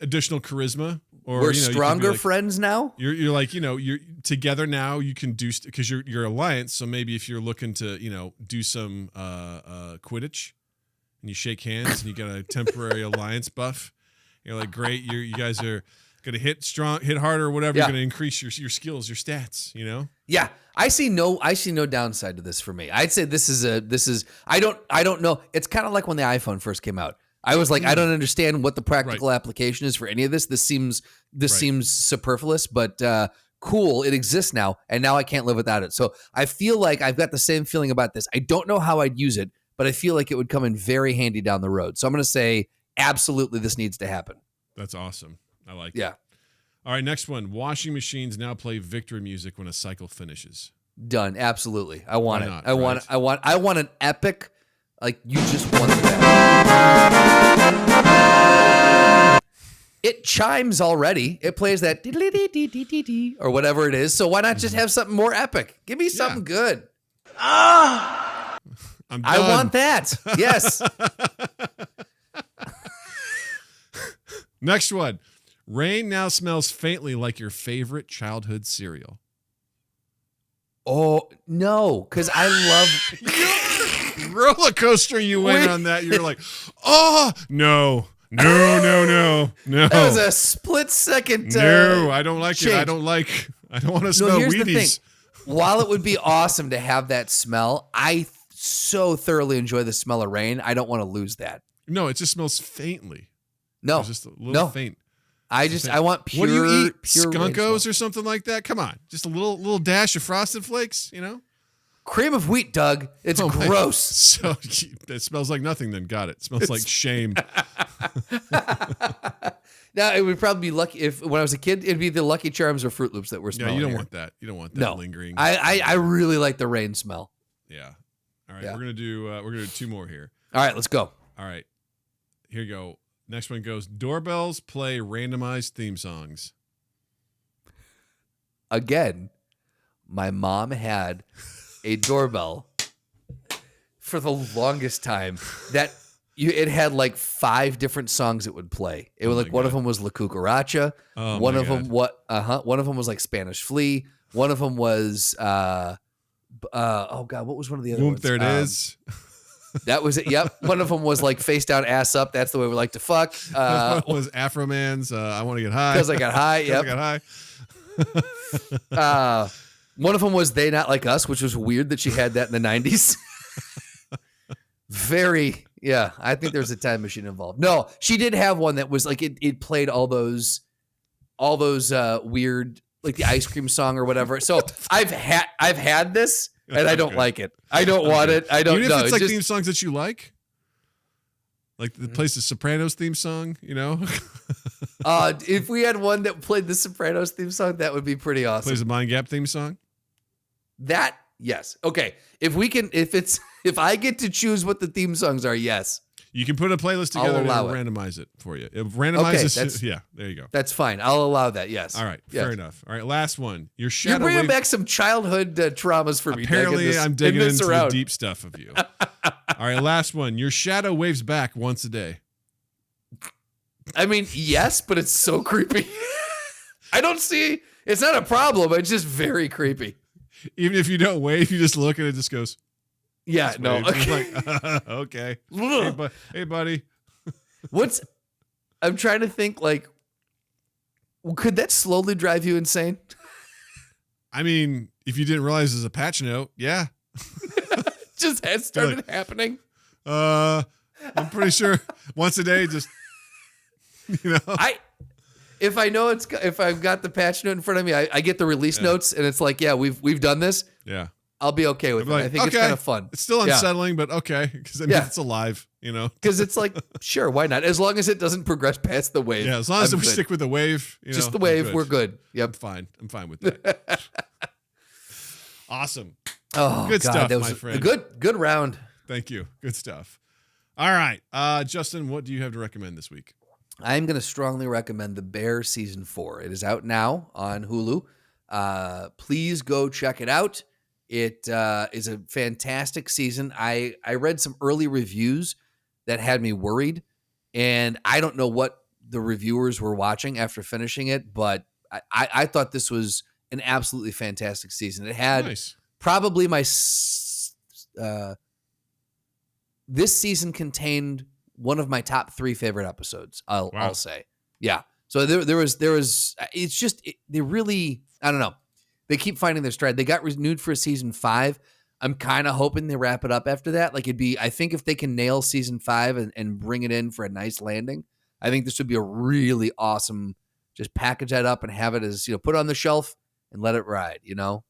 Speaker 2: additional charisma, or
Speaker 3: We're
Speaker 2: you could be
Speaker 3: stronger
Speaker 2: like,
Speaker 3: friends now.
Speaker 2: You're like, you're together now. You can do because you're alliance. So maybe if you're looking to do some Quidditch, and you shake hands and you get a temporary alliance buff, you're like, great. You guys are gonna hit harder, or whatever.
Speaker 3: Yeah.
Speaker 2: You're gonna increase your skills, your stats.
Speaker 3: Yeah, I see no downside to this for me. I'd say this is I don't know. It's kind of like when the iPhone first came out. I was like, I don't understand what the practical application is for any of this. This seems superfluous, but cool. It exists now, and now I can't live without it. So I feel like I've got the same feeling about this. I don't know how I'd use it, but I feel like it would come in very handy down the road. So I'm going to say absolutely this needs to happen.
Speaker 2: That's awesome. I like
Speaker 3: Yeah.
Speaker 2: it. All right, next one. Washing machines now play victory music when a cycle finishes.
Speaker 3: Done. Absolutely. I want
Speaker 2: Why
Speaker 3: it.
Speaker 2: not,
Speaker 3: I want
Speaker 2: right?
Speaker 3: I want an epic, like you just won the battle. It chimes already. It plays that dee-dee-dee-dee-dee-dee or whatever it is. So why not just have something more epic? Give me something good.
Speaker 2: I'm done.
Speaker 3: I want that. Yes.
Speaker 2: Next one. Rain now smells faintly like your favorite childhood cereal.
Speaker 3: Oh, no, because I love
Speaker 2: Roller coaster you went on that. You're like, oh, no. That
Speaker 3: was a split second.
Speaker 2: No, I don't like
Speaker 3: change.
Speaker 2: it. I don't want to smell
Speaker 3: here's the
Speaker 2: Wheaties.
Speaker 3: thing. While it would be awesome to have that smell, I so thoroughly enjoy the smell of rain. I don't want to lose that.
Speaker 2: No, it just smells faintly.
Speaker 3: No,
Speaker 2: It's just a little faint.
Speaker 3: I want pure.
Speaker 2: What do you eat?
Speaker 3: Pure rain
Speaker 2: Skunkos
Speaker 3: smell.
Speaker 2: or something like that? Come on, just a little dash of Frosted Flakes, you know?
Speaker 3: Cream of wheat, Doug. It's
Speaker 2: Oh, my-
Speaker 3: gross.
Speaker 2: So it smells like nothing. Then got it. It smells like shame.
Speaker 3: Now it would probably be lucky if when I was a kid, it'd be the Lucky Charms or Fruit Loops that were
Speaker 2: Yeah,
Speaker 3: smelling.
Speaker 2: you don't
Speaker 3: here.
Speaker 2: want that. You don't want that
Speaker 3: No.
Speaker 2: lingering.
Speaker 3: I really like the rain smell.
Speaker 2: Yeah. All right,
Speaker 3: Yeah.
Speaker 2: we're gonna do two more here.
Speaker 3: All right, let's go.
Speaker 2: All right, here you go. Next one goes. Doorbells play randomized theme songs.
Speaker 3: Again, my mom had a doorbell for the longest time that it had like 5 different songs it would play. It was
Speaker 2: Oh
Speaker 3: like
Speaker 2: my
Speaker 3: one of
Speaker 2: God.
Speaker 3: them was La Cucaracha.
Speaker 2: Oh
Speaker 3: One
Speaker 2: my
Speaker 3: of
Speaker 2: God.
Speaker 3: them one of them was like Spanish Flea. One of them was oh God, what was one of the other
Speaker 2: Whoop,
Speaker 3: ones?
Speaker 2: there it is.
Speaker 3: That was it. Yep. One of them was like face down, ass up. That's the way we like to fuck.
Speaker 2: One was Afro Man's. I want to get high.
Speaker 3: Because I got high.
Speaker 2: 'Cause I
Speaker 3: Yep.
Speaker 2: got high.
Speaker 3: One of them was They Not Like Us, which was weird that she had that in the 90s. Very, yeah. I think there's a time machine involved. No, she did have one that was like it played all those weird, like the ice cream song or whatever. So I've had this and I don't
Speaker 2: Okay.
Speaker 3: like it. I don't want it. I don't
Speaker 2: Even
Speaker 3: know.
Speaker 2: if it's like
Speaker 3: just,
Speaker 2: theme songs that you like. Like the place the Sopranos theme song, you know?
Speaker 3: if we had one that played the Sopranos theme song, that would be pretty awesome.
Speaker 2: Plays the Mind Gap theme song.
Speaker 3: That, yes. Okay. If I get to choose what the theme songs are, yes.
Speaker 2: You can put a playlist
Speaker 3: I'll
Speaker 2: together and
Speaker 3: allow
Speaker 2: it'll
Speaker 3: it.
Speaker 2: randomize it for you. It randomizes.
Speaker 3: that's-
Speaker 2: Yeah, there you go.
Speaker 3: That's fine. I'll allow that, yes.
Speaker 2: All right,
Speaker 3: Yes.
Speaker 2: fair enough. All right, last one. Your
Speaker 3: You're
Speaker 2: shadow
Speaker 3: bringing
Speaker 2: wave.
Speaker 3: back some childhood traumas for me. Doug, in
Speaker 2: Apparently,
Speaker 3: this-
Speaker 2: I'm
Speaker 3: in
Speaker 2: digging
Speaker 3: this
Speaker 2: into
Speaker 3: round.
Speaker 2: the deep stuff of you. All right, last one. Your shadow waves back once a day.
Speaker 3: I mean, yes, but it's so creepy. I don't see. It's not a problem. It's just very creepy.
Speaker 2: Even if you don't wave, you just look and it just goes.
Speaker 3: Yeah, no.
Speaker 2: waves.
Speaker 3: Okay.
Speaker 2: It's like, okay. Hey, buddy.
Speaker 3: I'm trying to think, like, could that slowly drive you insane?
Speaker 2: I mean, if you didn't realize there's a patch note, yeah.
Speaker 3: Just has started happening.
Speaker 2: I'm pretty sure once a day, just, you know.
Speaker 3: If I've got the patch note in front of me, I get the release notes and it's like, yeah, we've done this.
Speaker 2: Yeah.
Speaker 3: I'll be okay with
Speaker 2: I'm
Speaker 3: it.
Speaker 2: like,
Speaker 3: I think it's
Speaker 2: okay.
Speaker 3: kind of fun.
Speaker 2: It's still
Speaker 3: Yeah.
Speaker 2: unsettling, but okay. Because I mean,
Speaker 3: Yeah.
Speaker 2: it's alive, you know.
Speaker 3: Because it's like, sure, why not? As long as it doesn't progress past the wave.
Speaker 2: Yeah, as long as
Speaker 3: I'm
Speaker 2: we
Speaker 3: good.
Speaker 2: stick with the wave, you
Speaker 3: Just
Speaker 2: know,
Speaker 3: the wave,
Speaker 2: I'm
Speaker 3: we're good. Yep.
Speaker 2: I'm fine with that. Awesome.
Speaker 3: Oh,
Speaker 2: Good
Speaker 3: God,
Speaker 2: stuff,
Speaker 3: that was
Speaker 2: my
Speaker 3: a
Speaker 2: friend.
Speaker 3: good round.
Speaker 2: Thank you. Good stuff. All right. Justin, what do you have to recommend this week?
Speaker 3: I'm going to strongly recommend The Bear Season 4. It is out now on Hulu. Please go check it out. It is a fantastic season. I read some early reviews that had me worried, and I don't know what the reviewers were watching after finishing it, but I thought this was an absolutely fantastic season. It had
Speaker 2: Nice.
Speaker 3: probably this season contained one of my top 3 favorite episodes. I'll say, yeah. So there was. It's just they really. I don't know. They keep finding their stride. They got renewed for a season 5. I'm kind of hoping they wrap it up after that. Like I think if they can nail season 5 and bring it in for a nice landing, I think this would be a really awesome. Just package that up and have it as, put it on the shelf and let it ride.
Speaker 2: Nice.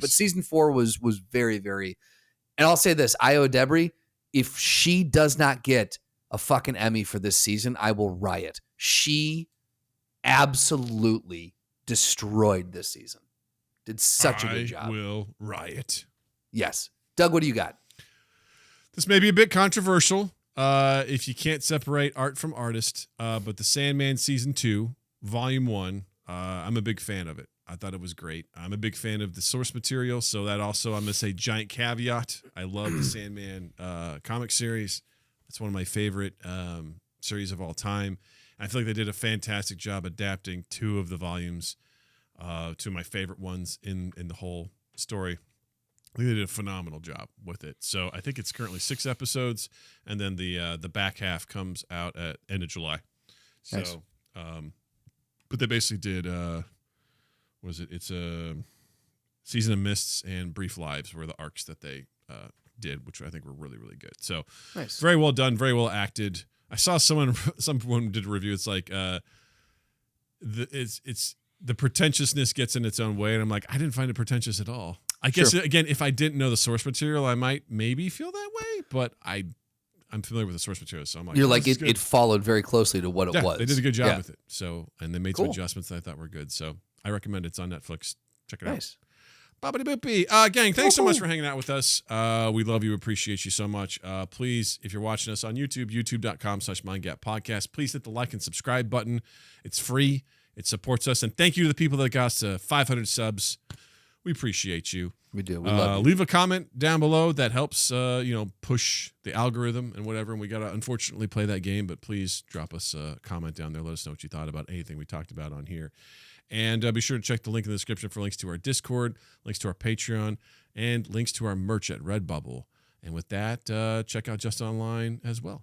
Speaker 3: But season 4 was very, very. And I'll say this: Io Debris, if she does not get a fucking Emmy for this season, I will riot. She absolutely destroyed this season. Did such a good job.
Speaker 2: I will riot.
Speaker 3: Yes. Doug, what do you got?
Speaker 2: This may be a bit controversial if you can't separate art from artist, but The Sandman Season 2, Volume 1, I'm a big fan of it. I thought it was great. I'm a big fan of the source material, so that also, I'm going to say giant caveat. I love the Sandman comic series. It's one of my favorite series of all time. I feel like they did a fantastic job adapting 2 of the volumes to my favorite ones in the whole story. I think they did a phenomenal job with it. So I think it's currently 6 episodes, and then the back half comes out at end of July. So,
Speaker 3: Nice.
Speaker 2: But they basically did, it's a Season of Mists and Brief Lives were the arcs that they did, which I think were really, really good. So
Speaker 3: Nice.
Speaker 2: very well done, very well acted. I saw someone did a review. It's like, it's the pretentiousness gets in its own way. And I'm like, I didn't find it pretentious at all. I guess, again, if I didn't know the source material, I might maybe feel that way, but I'm familiar with the source material, so I'm like,
Speaker 3: you're like, it followed very closly to what it was.
Speaker 2: They did a good job with it. So, and they made some
Speaker 3: Cool.
Speaker 2: adjustments that I thought were good. So I recommend it's on Netflix. Check it
Speaker 3: Nice.
Speaker 2: out. Boppity boopy. Gang, thanks so much for hanging out with us. We love you, appreciate you so much. Please, if you're watching us on YouTube, youtube.com/mindgappodcast, please hit the like and subscribe button. It's free. It supports us. And thank you to the people that got us to 500 subs. We appreciate you.
Speaker 3: We do. We love you.
Speaker 2: Leave a comment down below that helps, push the algorithm and whatever. And we got to unfortunately play that game, but please drop us a comment down there. Let us know what you thought about anything we talked about on here. And be sure to check the link in the description for links to our Discord, links to our Patreon, and links to our merch at Redbubble. And with that, check out Just Online as well.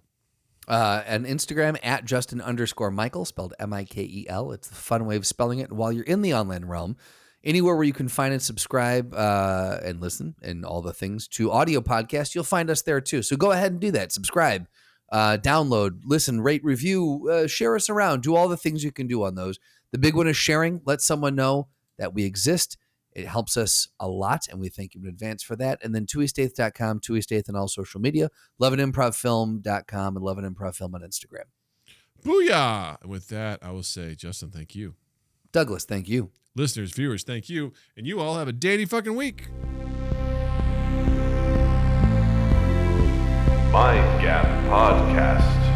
Speaker 3: And Instagram at Justin_Michael, spelled Mikel. It's the fun way of spelling it. And while you're in the online realm, anywhere where you can find and subscribe and listen and all the things to audio podcasts, you'll find us there too. So go ahead and do that. Subscribe, download, listen, rate, review, share us around. Do all the things you can do on those. The big one is sharing. Let someone know that we exist. It helps us a lot, and we thank you in advance for that. And then TwoEastEighth.com, TwoEastEighth on all social media, LoveAndImprovFilm.com, and LoveAndImprovFilm on Instagram.
Speaker 2: Booyah! And with that, I will say, Justin, thank you.
Speaker 3: Douglas, thank you.
Speaker 2: Listeners, viewers, thank you. And you all have a dandy fucking week.
Speaker 1: Mind Gap Podcast.